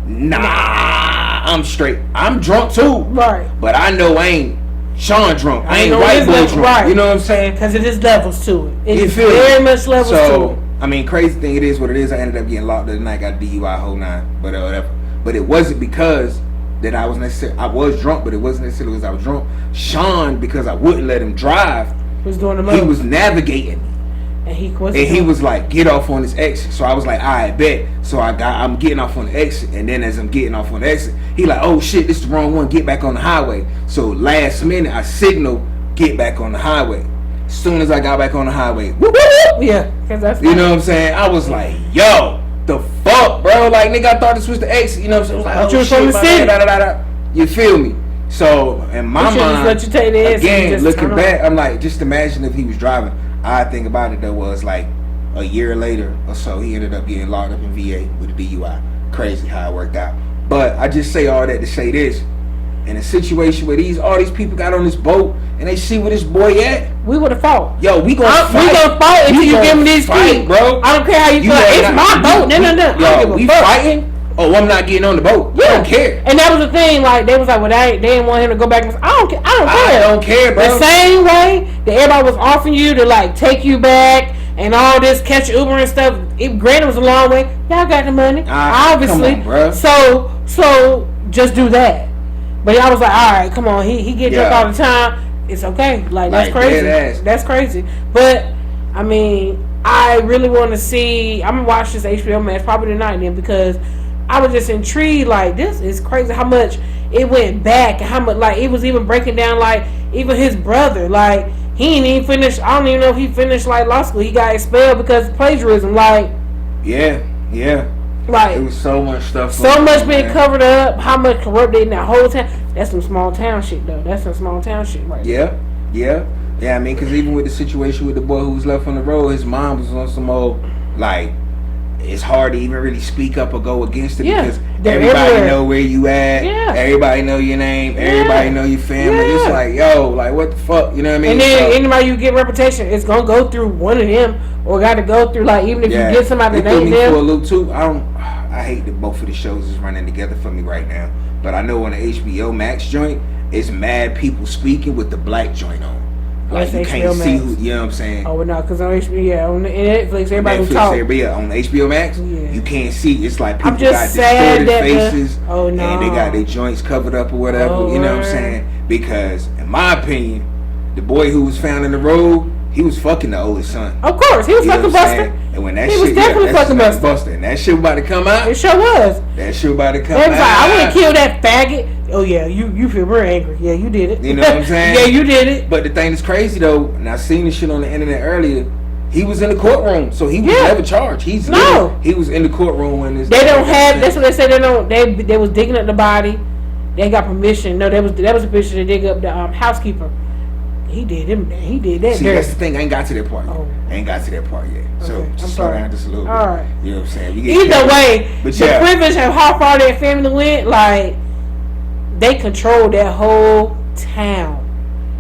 Nah, I'm straight. I'm drunk too. Right. But I know I ain't Sean drunk. I ain't white boy drunk. Right. You know what I'm saying? Because it is levels to it. It's very much levels to it. I mean, crazy thing, it is what it is. I ended up getting locked the night. Got DUI whole nine. But whatever. But it wasn't because that I was necessarily. I was drunk, but it wasn't necessarily because I was drunk. Sean, because I wouldn't let him drive. Was doing the most. He was navigating me. And he was like, get off on this exit. So I was like, I bet. So I'm getting off on the exit, and then as I'm getting off on the exit, he like, oh shit, this is the wrong one. Get back on the highway. So last minute, I signal, get back on the highway. As soon as I got back on the highway, whoop, whoop, whoop. Yeah, because that's you know what I'm saying. I was like, yo, the fuck, bro. Like nigga, I thought this was the exit. You know what I'm saying? I was like, oh shit, from the city. You feel me? So in my mind, again, looking back, I'm like, just imagine if he was driving. Odd thing about it though was like a year later or so, he ended up getting locked up in VA with a DUI. Crazy how it worked out. But I just say all that to say this: in a situation where all these people got on this boat and they see where this boy at, we would have fought. Yo, we gonna fight. We gonna fight until you give me this key, bro. I don't care how you feel. It's my boat. No. Yo, we fighting. Oh, I'm not getting on the boat. Yeah. I don't care. And that was the thing. Like they was like, well, they didn't want him to go back. I don't care. I don't care, bro. The same way that everybody was offering you to like take you back and all this, catch Uber and stuff. Granted, it was a long way. Y'all got the money, obviously. Come on, bro. So just do that. But y'all was like, all right, come on. He get drunk all the time. It's okay. Like that's crazy. That's crazy. But I mean, I really want to see. I'm gonna watch this HBO match probably tonight then because I was just intrigued. Like this is crazy how much it went back and how much like it was even breaking down like even his brother like he ain't even finished. I don't even know if he finished like law school. He got expelled because of plagiarism. Like yeah. Like it was so much stuff. So much being covered up. How much corrupted in that whole town. That's some small town shit though. That's some small town shit right there. Yeah. I mean, because even with the situation with the boy who was left on the road, his mom was on some old like. It's hard to even really speak up or go against it because everybody know where you at. Yeah. Everybody know your name. Everybody know your family. Yeah. It's like, yo, like what the fuck? You know what I mean? And then anybody you get reputation, it's gonna go through one of them or got to go through like even if you get somebody that ain't them. For a loop too. I hate that both of the shows is running together for me right now. But I know on the HBO Max joint, it's mad people speaking with the black joint on. Like you can't see who, you know what I'm saying? Oh, no, because on HBO, on Netflix, everybody will talk. On HBO Max, you can't see. It's like people got distorted faces, and they got their joints covered up or whatever. You know what I'm saying? Because in my opinion, the boy who was found in the road, he was fucking the oldest son. Of course, he was fucking Buster. And when that he was definitely fucking Buster. And that shit about to come out. It sure was. That shit about to come out. Like, I wouldn't kill that faggot. Oh yeah, you feel very angry. Yeah, you did it. You know what I'm saying? Yeah, you did it. But the thing that's crazy though, and I seen this shit on the internet earlier. He was in the courtroom, so he was never charged. He was in the courtroom when this. They don't have. That's what they said. They don't. They was digging up the body. They got permission. No, that was a permission to dig up the housekeeper. He did him. He did that. See, that's the thing. I ain't got to that part yet. I ain't got to that part yet. So just slow down just a little bit. All right. You know what I'm saying? Either way, the privilege of how far that family went, like they controlled that whole town.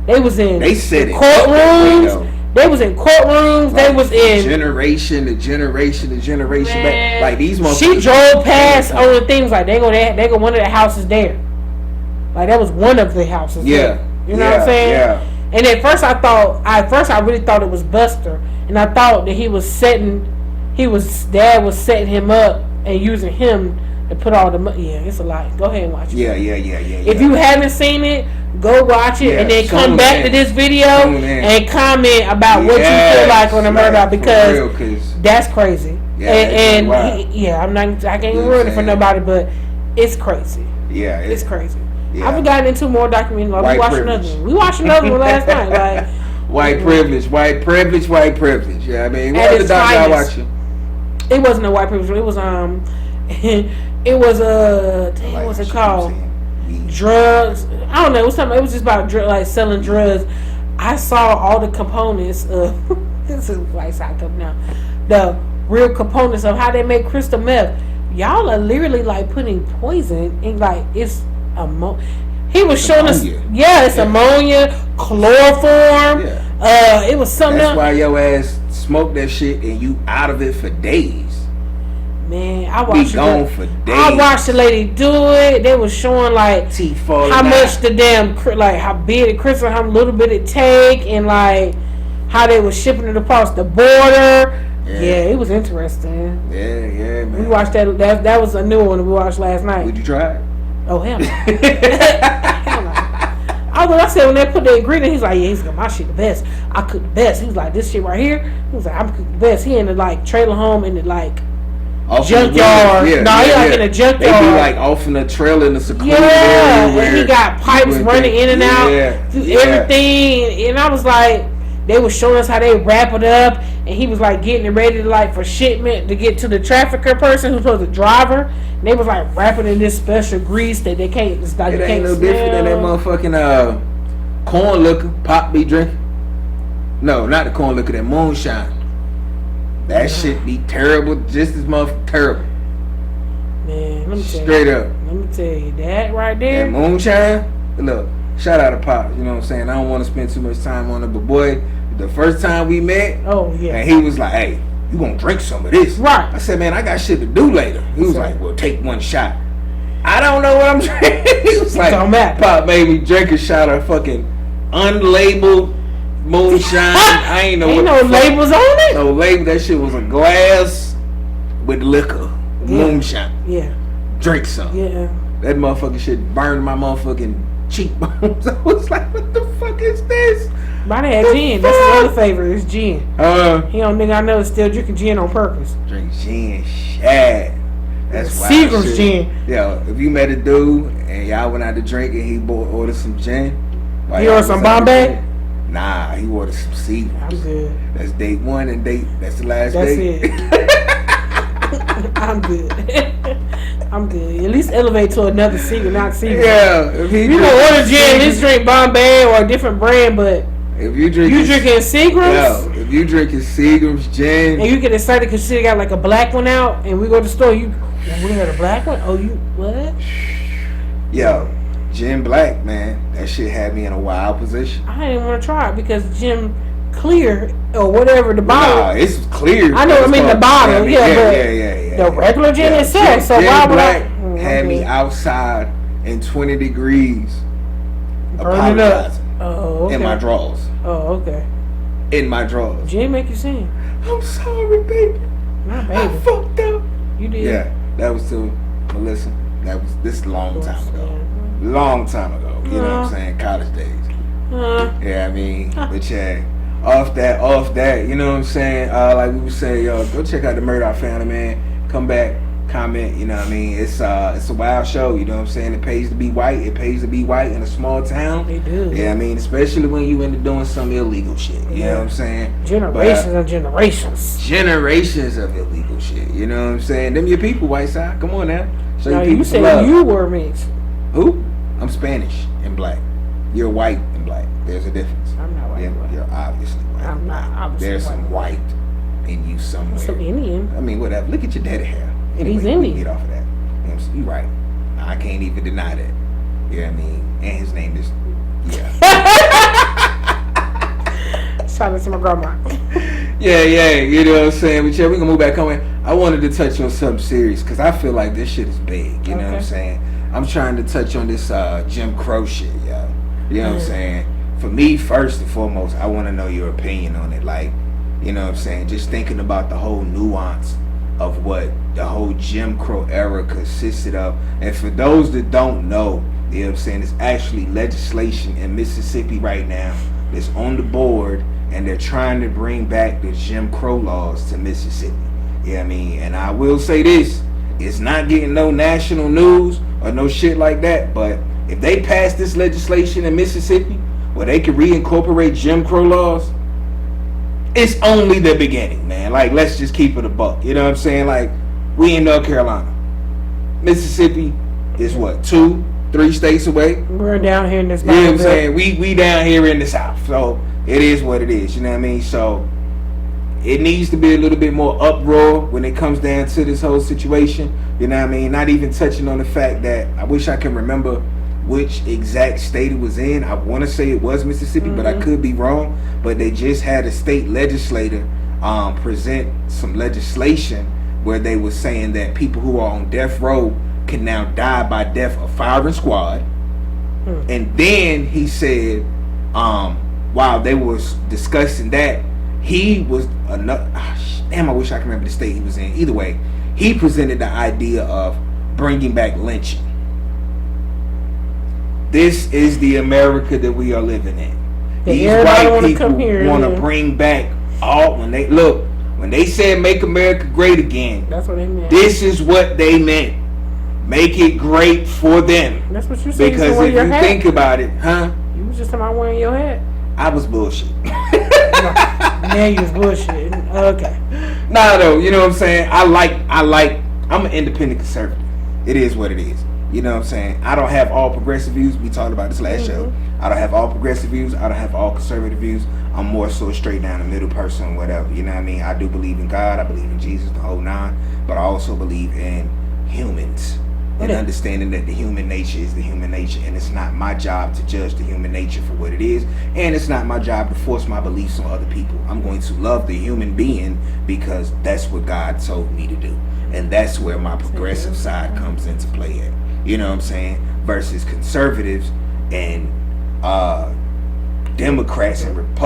They was in courtrooms. They was in courtrooms. Like, they was in generation back. Like these motherfuckers. She drove past on the things like they go one of the houses there. Like that was one of the houses. Yeah. There. You know what I'm saying? Yeah. And at first I really thought it was Buster, and I thought that dad was setting him up and using him to put all the money. Yeah, it's a lot. Go ahead and watch it. Yeah. If you haven't seen it, go watch it and then come back to this video and comment about what you feel like on the murder because that's crazy. Yeah, I can't even ruin it for nobody, but it's crazy. Yeah, it's crazy. Yeah. I've gotten into more documentaries. Like, we watched another one last night. Like white privilege. Yeah, I mean, what other doc y'all watching? It wasn't a white privilege. It was it was what's it called? Drugs. I don't know. It was something. It was just about like selling drugs. I saw all the components of this is white side cup now. The real components of how they make crystal meth. Y'all are literally like putting poison in like it's. He was showing us, it's ammonia, chloroform. Yeah. It was something. That's why your ass smoked that shit and you out of it for days. Man, I watched. Gone for days. I watched the lady do it. They was showing like how much the damn like how big the crystal, how little bit it take, and like how they was shipping it across the border. Yeah, it was interesting. Yeah, man. We watched that. That was a new one we watched last night. Would you try it? Oh hell no! Hell no! Although I said when they put the ingredient, he's like, yeah, he's got my shit the best. I cook the best. He's like, this shit right here. He was like, I'm cooking the best. He in the like trailer home in the like junkyard. He like in a junkyard. They be like off in the trailer in the secluded area. Yeah, and he got pipes running in and out through everything. And I was like, they was showing us how they wrap it up, and he was like getting it ready to like for shipment to get to the trafficker person who's supposed to driver. And they was like wrapping in this special grease that they can't. It's like it ain't no smell. different than that motherfucking corn liquor Pop be drinking. No, not the corn liquor, that moonshine. That shit be terrible, just as motherfucking terrible. Man, let me tell Straight you. up. Let me tell you that right there. That moonshine. Look, shout out to Pop. You know what I'm saying? I don't want to spend too much time on it, but boy, the first time we met, and he was like, "Hey, you gonna drink some of this?" Right. I said, "Man, I got shit to do later." He was like, "Well, take one shot." I don't know what I'm drinking. He was like, Pop made me drink a shot of fucking unlabeled moonshine. I ain't know ain't no labels on it. No label. That shit was a glass with liquor, moonshine. Yeah. Drink some. Yeah. That motherfucking shit burned my motherfucking cheekbones. I was like, what the fuck is this? But I had gin. That's his other favorite. Is gin. He don't nigga I know is still drinking gin on purpose. Drink gin, shit. That's wild Seagram's gin. Yo, if you met a dude and y'all went out to drink and he ordered some gin, he ordered some Bombay. Nah, he ordered some Seagram's. I'm good. That's date one and that's the last date. That's it. I'm good. I'm good. At least elevate to another Seagram, not Seagram. Yeah, if he you can order gin, let's drink Bombay or a different brand, but if you drinking Seagrams, if you drinking Seagrams gin, and you get excited because you got like a black one out, and we go to the store, we got a black one. Oh, you what? Yo, gin black, man, that shit had me in a wild position. I didn't want to try it because gin clear or whatever the bottle. Nah, it's clear. I know. I mean the bottle. Yeah. The regular gin itself. So gin why would black had me outside in 20 degrees, burning up. In my drawers. Oh, okay. In my drawers. Gin make you sing. I'm sorry, baby. Not baby. I fucked up. You did. Yeah, that was to Melissa. That was this long time ago. Long time ago. You know what I'm saying? College days. Yeah, I mean, but yeah. Off that, you know what I'm saying? Like we would say, yo, go check out the Murdoch Family, man. Come back, comment, you know what I mean? It's a wild show, you know what I'm saying? It pays to be white. It pays to be white in a small town. They do. Yeah, I mean, especially when you into doing some illegal shit. You know what I'm saying? Generations and generations. Generations of illegal shit. You know what I'm saying? Them your people, white side. Come on now. Show no, your people you said love. You were mixed. Who? I'm Spanish and black. You're white and black. There's a difference. I'm not white. You're obviously white. I'm not obviously There's white. some white in you somewhere. Some Indian. I mean, whatever. Look at your daddy hair. Anyway, He's we Indian. get off of that. You know, you're right. I can't even deny that. You know what I mean? And his name is, Shout out to my grandma. yeah. You know what I'm saying? But yeah, we can move back on. I wanted to touch on something serious because I feel like this shit is big. You know what I'm saying? I'm trying to touch on this Jim Crow shit, yo. You know what I'm saying? For me, first and foremost, I want to know your opinion on it. Like, you know what I'm saying? Just thinking about the whole nuance of what the whole Jim Crow era consisted of. And for those that don't know, you know what I'm saying, there's actually legislation in Mississippi right now that's on the board, and they're trying to bring back the Jim Crow laws to Mississippi. You know what I mean? And I will say this, it's not getting no national news or no shit like that, but if they pass this legislation in Mississippi where they can reincorporate Jim Crow laws, it's only the beginning, man. Like, let's just keep it a buck. You know what I'm saying? Like, we in North Carolina. Mississippi is what, 2-3 states away? We're down here in this. You know what I'm saying? We down here in the South. So, it is what it is. You know what I mean? So, it needs to be a little bit more uproar when it comes down to this whole situation. You know what I mean? Not even touching on the fact that I wish I can remember which exact state it was in. I want to say it was Mississippi, but I could be wrong. But they just had a state legislator present some legislation where they were saying that people who are on death row can now die by death of firing squad. And then he said, while they was discussing that, he was damn, I wish I could remember the state he was in. Either way, he presented the idea of bringing back lynching. this is the America that we are living in. These everybody white people want to yeah. bring back all when they said make America great again. That's what they meant. This is what they meant. Make it great for them. That's what you said. Because if you think about it, huh? You was just about wearing your hat. I was bullshit. Now you was bullshit. Okay. Nah, though, you know what I'm saying? I'm an independent conservative. It is what it is. You know what I'm saying? I don't have all progressive views. We talked about this last show. I don't have all progressive views. I don't have all conservative views. I'm more so a straight down the middle person, whatever. You know what I mean? I do believe in God. I believe in Jesus, the whole nine. But I also believe in humans. And understanding that the human nature is the human nature. And it's not my job to judge the human nature for what it is. And it's not my job to force my beliefs on other people. I'm going to love the human being because that's what God told me to do. And that's where my progressive side comes into play at. You know what I'm saying? Versus conservatives and Democrats and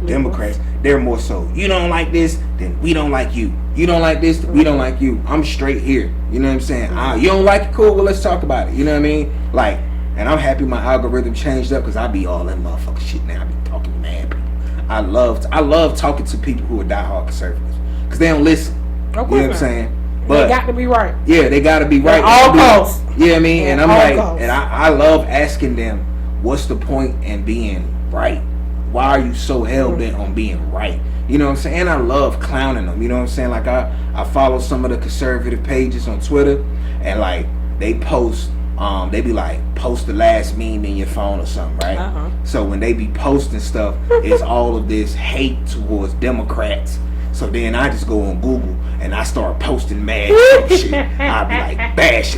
Democrats, they're more so, you don't like this, then we don't like you. You don't like this, then we don't like you. I'm straight here. You know what I'm saying? You don't like it? Cool, well, let's talk about it. You know what I mean? Like, and I'm happy my algorithm changed up because I be all in motherfucking shit now. I be talking mad people. I love talking to people who are diehard conservatives because they don't listen. You know what I'm saying? But they got to be right. Yeah, they got to be right. At all costs. You know what I mean? And I'm like, costs. and I love asking them, what's the point in being right? Why are you so hell-bent on being right? You know what I'm saying? And I love clowning them. You know what I'm saying? Like, I follow some of the conservative pages on Twitter, and, like, they post, they be like, post the last meme in your phone or something, right? So when they be posting stuff, it's all of this hate towards Democrats. So then I just go on Google and I start posting mad shit. I'll be like, bash.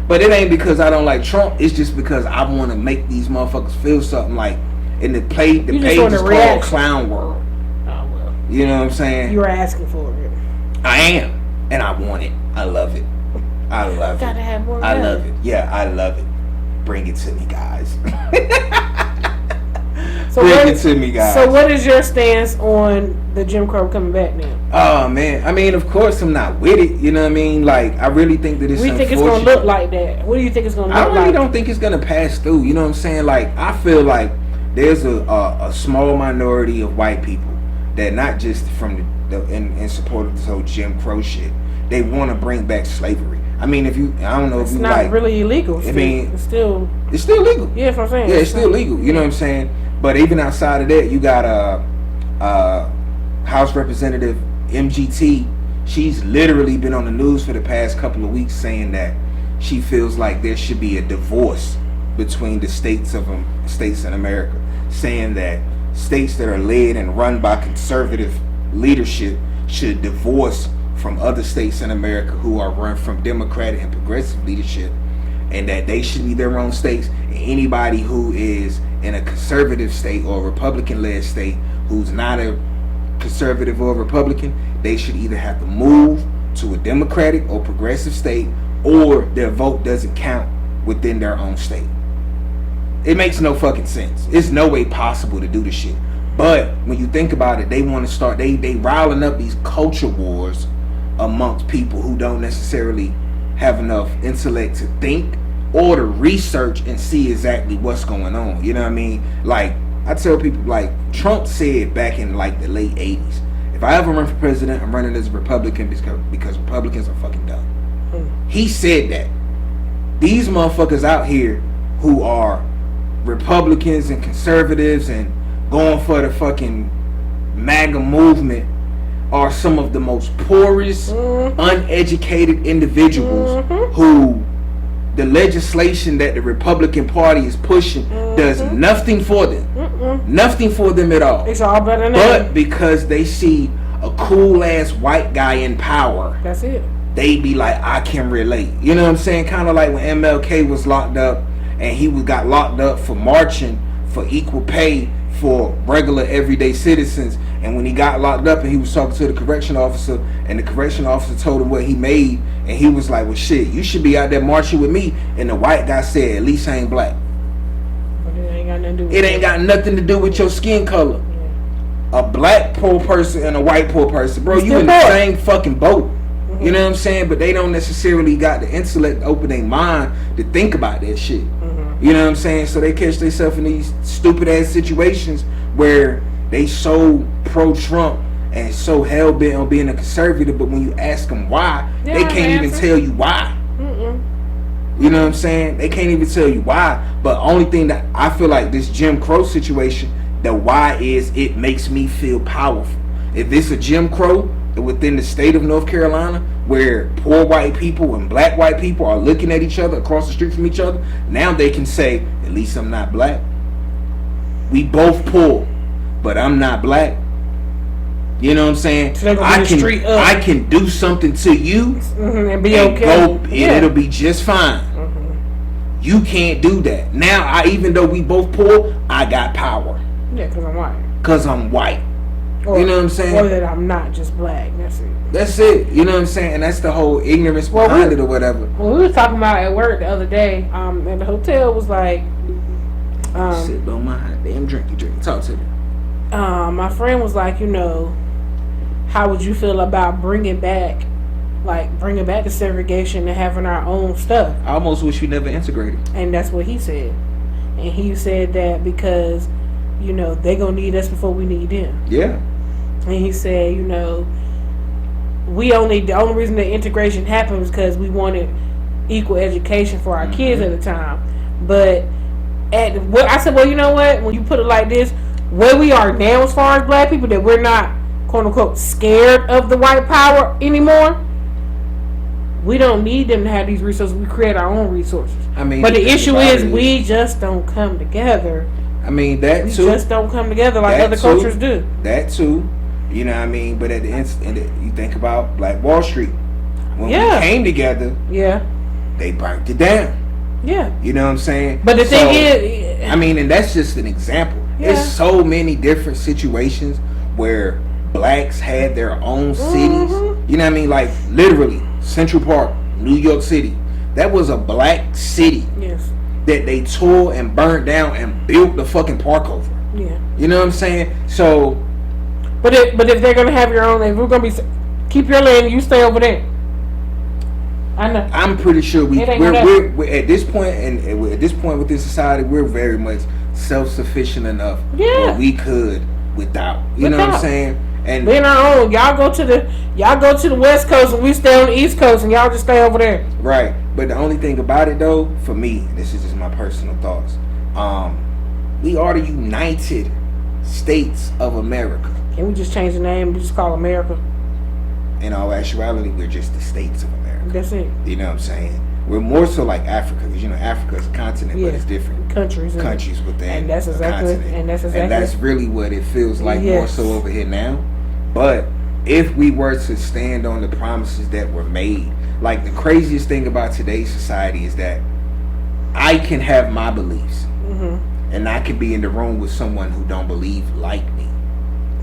But it ain't because I don't like Trump. It's just because I want to make these motherfuckers feel something. Like, in the page is called Clown World. Oh, well. You know what I'm saying? You're asking for it. I am. And I want it. I love it. I love it. Gotta have more. I love it. Yeah, I love it. Bring it to me, guys. Bring it to me, guys. So what is your stance on the Jim Crow coming back now? Oh, man. I mean, of course I'm not with it. You know what I mean? Like, I really think that it's We think it's going to look like that. What do you think it's going to look like? I really don't think it's going to pass through. You know what I'm saying? Like, I feel like there's a small minority of white people that not just from in support of this whole Jim Crow shit, they want to bring back slavery. I mean, I don't know if you like. It's not really illegal. I mean, it's still legal. Yeah, that's what I'm saying. Yeah, it's still legal. You know what I'm saying? But even outside of that, you got House Representative MGT. She's literally been on the news for the past couple of weeks saying that she feels like there should be a divorce between the states in America, saying that states that are led and run by conservative leadership should divorce from other states in America who are run from Democratic and progressive leadership, and that they should be their own states. And anybody who is in a conservative state or a Republican-led state who's not a conservative or Republican, they should either have to move to a Democratic or progressive state, or their vote doesn't count within their own state. It makes no fucking sense. It's no way possible to do this shit. But when you think about it, they want to start, they riling up these culture wars amongst people who don't necessarily have enough intellect to think or to research and see exactly what's going on. You know what I mean? Like, I tell people, like, Trump said back in, like, the late 80s, if I ever run for president, I'm running as a Republican because Republicans are fucking dumb. He said that. These motherfuckers out here who are Republicans and conservatives and going for the fucking MAGA movement are some of the most poorest, uneducated individuals who the legislation that the Republican Party is pushing does nothing for them. Nothing for them at all. It's all better than But because they see a cool ass white guy in power, that's it. They be like, I can relate. You know what I'm saying? Kind of like when MLK was locked up and he got locked up for marching for equal pay for regular everyday citizens. And when he got locked up and he was talking to the correction officer, and the correction officer told him what he made, and he was like, well, shit, you should be out there marching with me. And the white guy said, at least I ain't black. But it ain't got nothing to do with it. Ain't got nothing to do with your skin color. Yeah. A black poor person and a white poor person, bro, you in the same fucking boat. Mm-hmm. You know what I'm saying? But they don't necessarily got the intellect to open their mind to think about that shit. Mm-hmm. You know what I'm saying? So they catch themselves in these stupid ass situations where they so pro-Trump and so hell-bent on being a conservative, but when you ask them why, they can't even tell you why. Mm-mm. You know what I'm saying? They can't even tell you why. But only thing that I feel like this Jim Crow situation, the why is it makes me feel powerful. If it's a Jim Crow within the state of North Carolina where poor white people and black white people are looking at each other across the street from each other, now they can say, at least I'm not black. We both poor, but I'm not black. You know what I'm saying? So I can do something to you and be okay. And it'll be just fine. Mm-hmm. You can't do that. Now, even though we both poor, I got power. Yeah, because I'm white. Because I'm white. Or, you know what I'm saying? Or that I'm not just black. That's it. That's it. You know what I'm saying? And that's the whole ignorance behind it or whatever. Well, we were talking about at work the other day, and the hotel was like... Sit on my damn drink. You drink. Talk to me. My friend was like, how would you feel about bringing back the segregation and having our own stuff? I almost wish we never integrated. And that's what he said. And he said that because, they gonna need us before we need them. Yeah. And he said, the only reason the integration happened was because we wanted equal education for our kids at the time. But I said, well, you know what? When you put it like this, where we are now as far as black people, that we're not, quote unquote, scared of the white power anymore. We don't need them to have these resources. We create our own resources. But the issue is we just don't come together. We just don't come together like other cultures do. That too. You know what I mean? But at the end, you think about Black Wall Street. When we came together, they burnt it down. Yeah. You know what I'm saying? But the thing is... and that's just an example. Yeah. There's so many different situations where blacks had their own cities. You know what I mean? Like, literally, Central Park, New York City. That was a black city. Yes. That they tore and burned down and built the fucking park over. Yeah. You know what I'm saying? So... But if they're going to have your own, if we're going to keep your land, you stay over there. I know. I'm pretty sure we're at this point, and at this point with this society, we're very much self-sufficient enough where we could without. You know what I'm saying? And being our own. Y'all go to the West Coast and we stay on the East Coast and y'all just stay over there. Right. But the only thing about it though, for me, this is just my personal thoughts. We are the United States of America. Can we just change the name? We just call America. In all actuality, we're just the states of America. That's it. You know what I'm saying? We're more so like Africa, because Africa is a continent, but it's different countries within and that's exactly, a continent. And that's really what it feels like more so over here now. But if we were to stand on the promises that were made, like the craziest thing about today's society is that I can have my beliefs, and I can be in the room with someone who don't believe like me.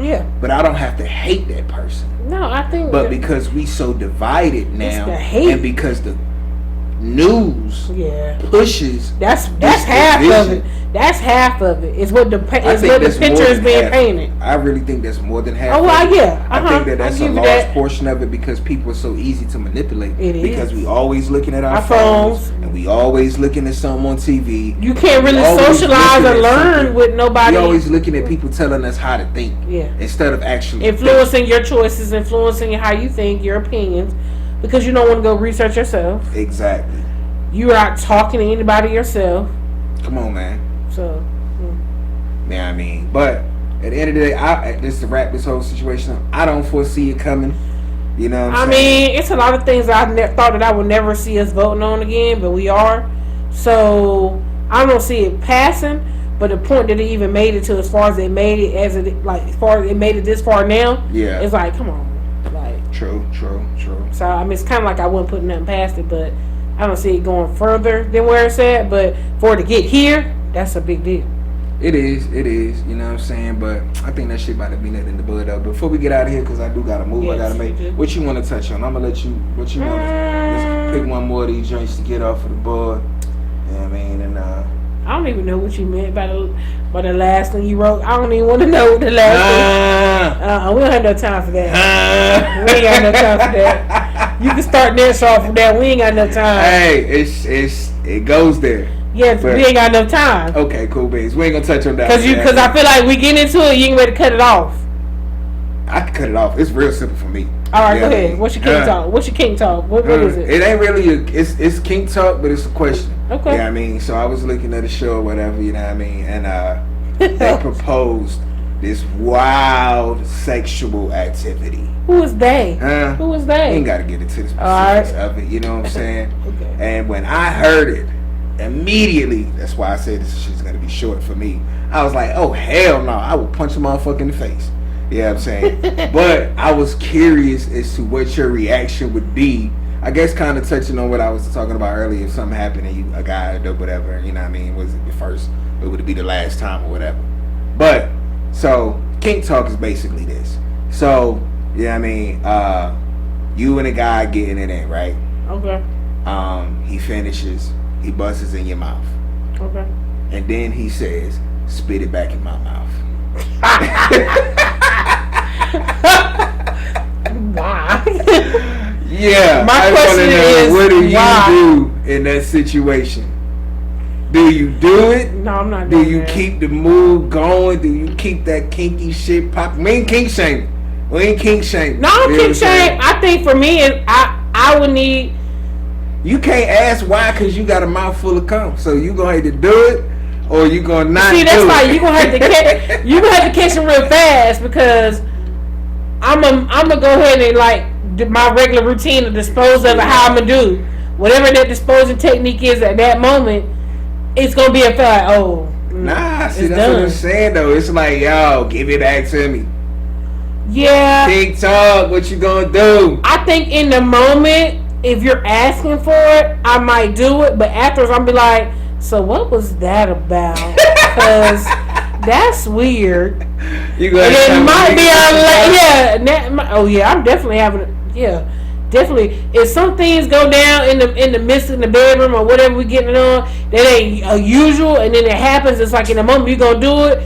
Yeah. But I don't have to hate that person. No, I think. But because we so divided now, and because the news pushes. That's half of it. That's half of it. It's what the picture is being painted. I really think that's more than half. Oh, well, yeah. I think that's a large portion of it because people are so easy to manipulate. Because we always looking at our phones and we always looking at something on TV. You can't really socialize or learn with nobody. We always looking at people telling us how to think. Yeah. Instead of actually influencing your choices, influencing how you think, your opinions, because you don't want to go research yourself. Exactly. You're out talking to anybody yourself. Come on, man. So, yeah, I mean, but at the end of the day, just to wrap this whole situation up, I don't foresee it coming. You know what I'm saying? Mean, it's a lot of things I thought that I would never see us voting on again, but we are. So, I don't see it passing, but the point that it even made it to as far as it made it, as far as it made it this far now, it's like, come on. Like, True. So, I mean, it's kind of like I wouldn't put nothing past it, but I don't see it going further than where it's at, but for it to get here, that's a big deal. It is, you know what I'm saying? But I think that shit about to be nothing in the bud up. Before we get out of here, because I do got to move, I got to make... What you want to touch on? I'm going to let you... What you want to... Let's pick one more of these joints to get off of the board. You know what I mean? And I don't even know what you meant by the last thing you wrote. I don't even want to know the last thing. We don't have no time for that. We ain't got no time for that. You can start that off from that. We ain't got enough time. Hey, it goes there. Yes, but we ain't got enough time. Okay, cool, beans. We ain't gonna touch on that. Because I feel like we get into it, you ain't ready to cut it off. I can cut it off. It's real simple for me. All right, go ahead. What's your king talk? What's your king talk? What is it? It ain't really it's king talk, but it's a question. Okay. You know what I mean? So I was looking at a show or whatever, you know what I mean? And they proposed this wild sexual activity. Who is they? Who is they? You ain't got to get into the specifics of it, you know what I'm saying? Okay. And when I heard it, immediately, that's why I said this shit's going to be short for me, I was like, oh, hell no, I will punch a motherfucker in the face. You know what I'm saying? But I was curious as to what your reaction would be. I guess kind of touching on what I was talking about earlier. If something happened and you, a guy or whatever, you know what I mean, was it the first, or would it be the last time or whatever? But, so, kink talk is basically this. So, you know what I mean, you and a guy getting it in, right? Okay. He finishes, he busts in your mouth. Okay. And then he says, spit it back in my mouth. Why? Yeah. My question is, what do you why? do in that situation? Do you do it? No, I'm not doing it. Do you keep the mood going? Do you keep that kinky shit popping? We ain't kink shaming. We ain't kink shaming. No, I'm kink shaming. I think for me, I would need. You can't ask why because you got a mouth full of cum. So you gonna have to do it, or you gonna not do it. See, that's why you gonna have to catch. You gonna have to catch it real fast because I'm gonna go ahead and like do my regular routine to dispose of it. How I'm gonna do whatever that disposing technique is at that moment. It's gonna be a feel like, oh, nah. See, that's done. what I'm saying though. It's like, yo, give it back to me. Yeah. Big talk. What you gonna do? I think in the moment, if you're asking for it, I might do it. But afterwards, I'll be like, so what was that about? Because that's weird. You and it might be oh yeah, I'm definitely having definitely. If some things go down in the midst in the bedroom or whatever we getting on that ain't usual, and then it happens, it's like in the moment you gonna do it.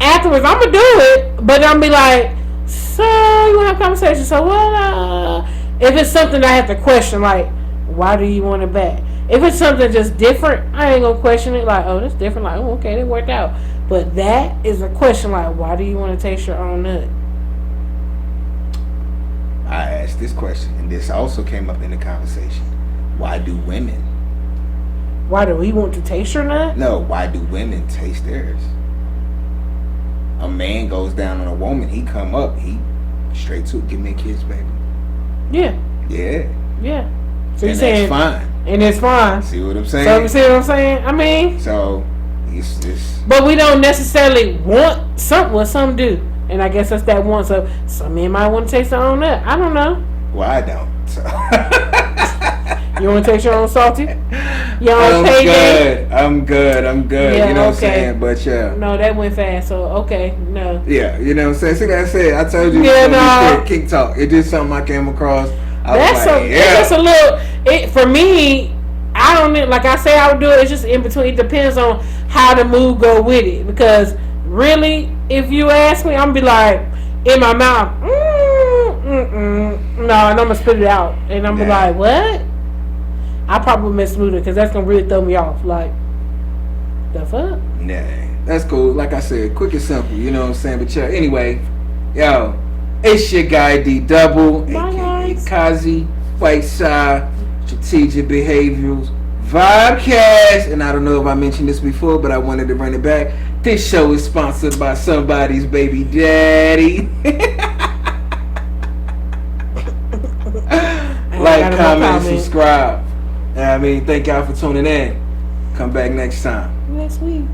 Afterwards, I'm gonna do it, but I'm be like, so you wanna have a conversation? So what? If it's something I have to question, like, why do you want it back? If it's something just different, I ain't gonna question it. Like, oh, that's different. Like, oh, okay, that worked out. But that is a question. Like, why do you want to taste your own nut? I asked this question, and this also came up in the conversation. Why do women? Why do we want to taste your nut? No, why do women taste theirs? A man goes down on a woman, he come up, he straight to it, give me a kiss, baby. Yeah. Yeah. Yeah. So you're saying that's fine. And it's fine. See what I'm saying? So you see what I'm saying? I mean. So it's but we don't necessarily want some do. And I guess that's that one. So some men might want to taste their own nut. I don't know. Well, I don't. So. You want to taste your own salty? I'm good. Yeah, you know what I'm saying? But yeah. No, that went fast. So okay, no. Yeah, you know what I'm saying? See, like I said, I told you. Yeah, no. Kink talk. It just something I came across. That's a little. For me, I don't like I say I would do it. It's just in between. It depends on how the mood go with it. Because really, if you ask me, I'm gonna be like in my mouth. No, and I'm gonna spit it out, and I'm gonna be like, what? I probably miss smoother because that's gonna really throw me off. Like, the fuck? Nah, that's cool. Like I said, quick and simple. You know what I'm saying? But yeah, anyway, yo, it's your guy D Double, aka Kazi, Whiteside, StrateGic Behaviors, Vibecast, and I don't know if I mentioned this before, but I wanted to run it back. This show is sponsored by somebody's baby daddy. Like, comment, subscribe. I mean, thank y'all for tuning in. Come back next time. Next week.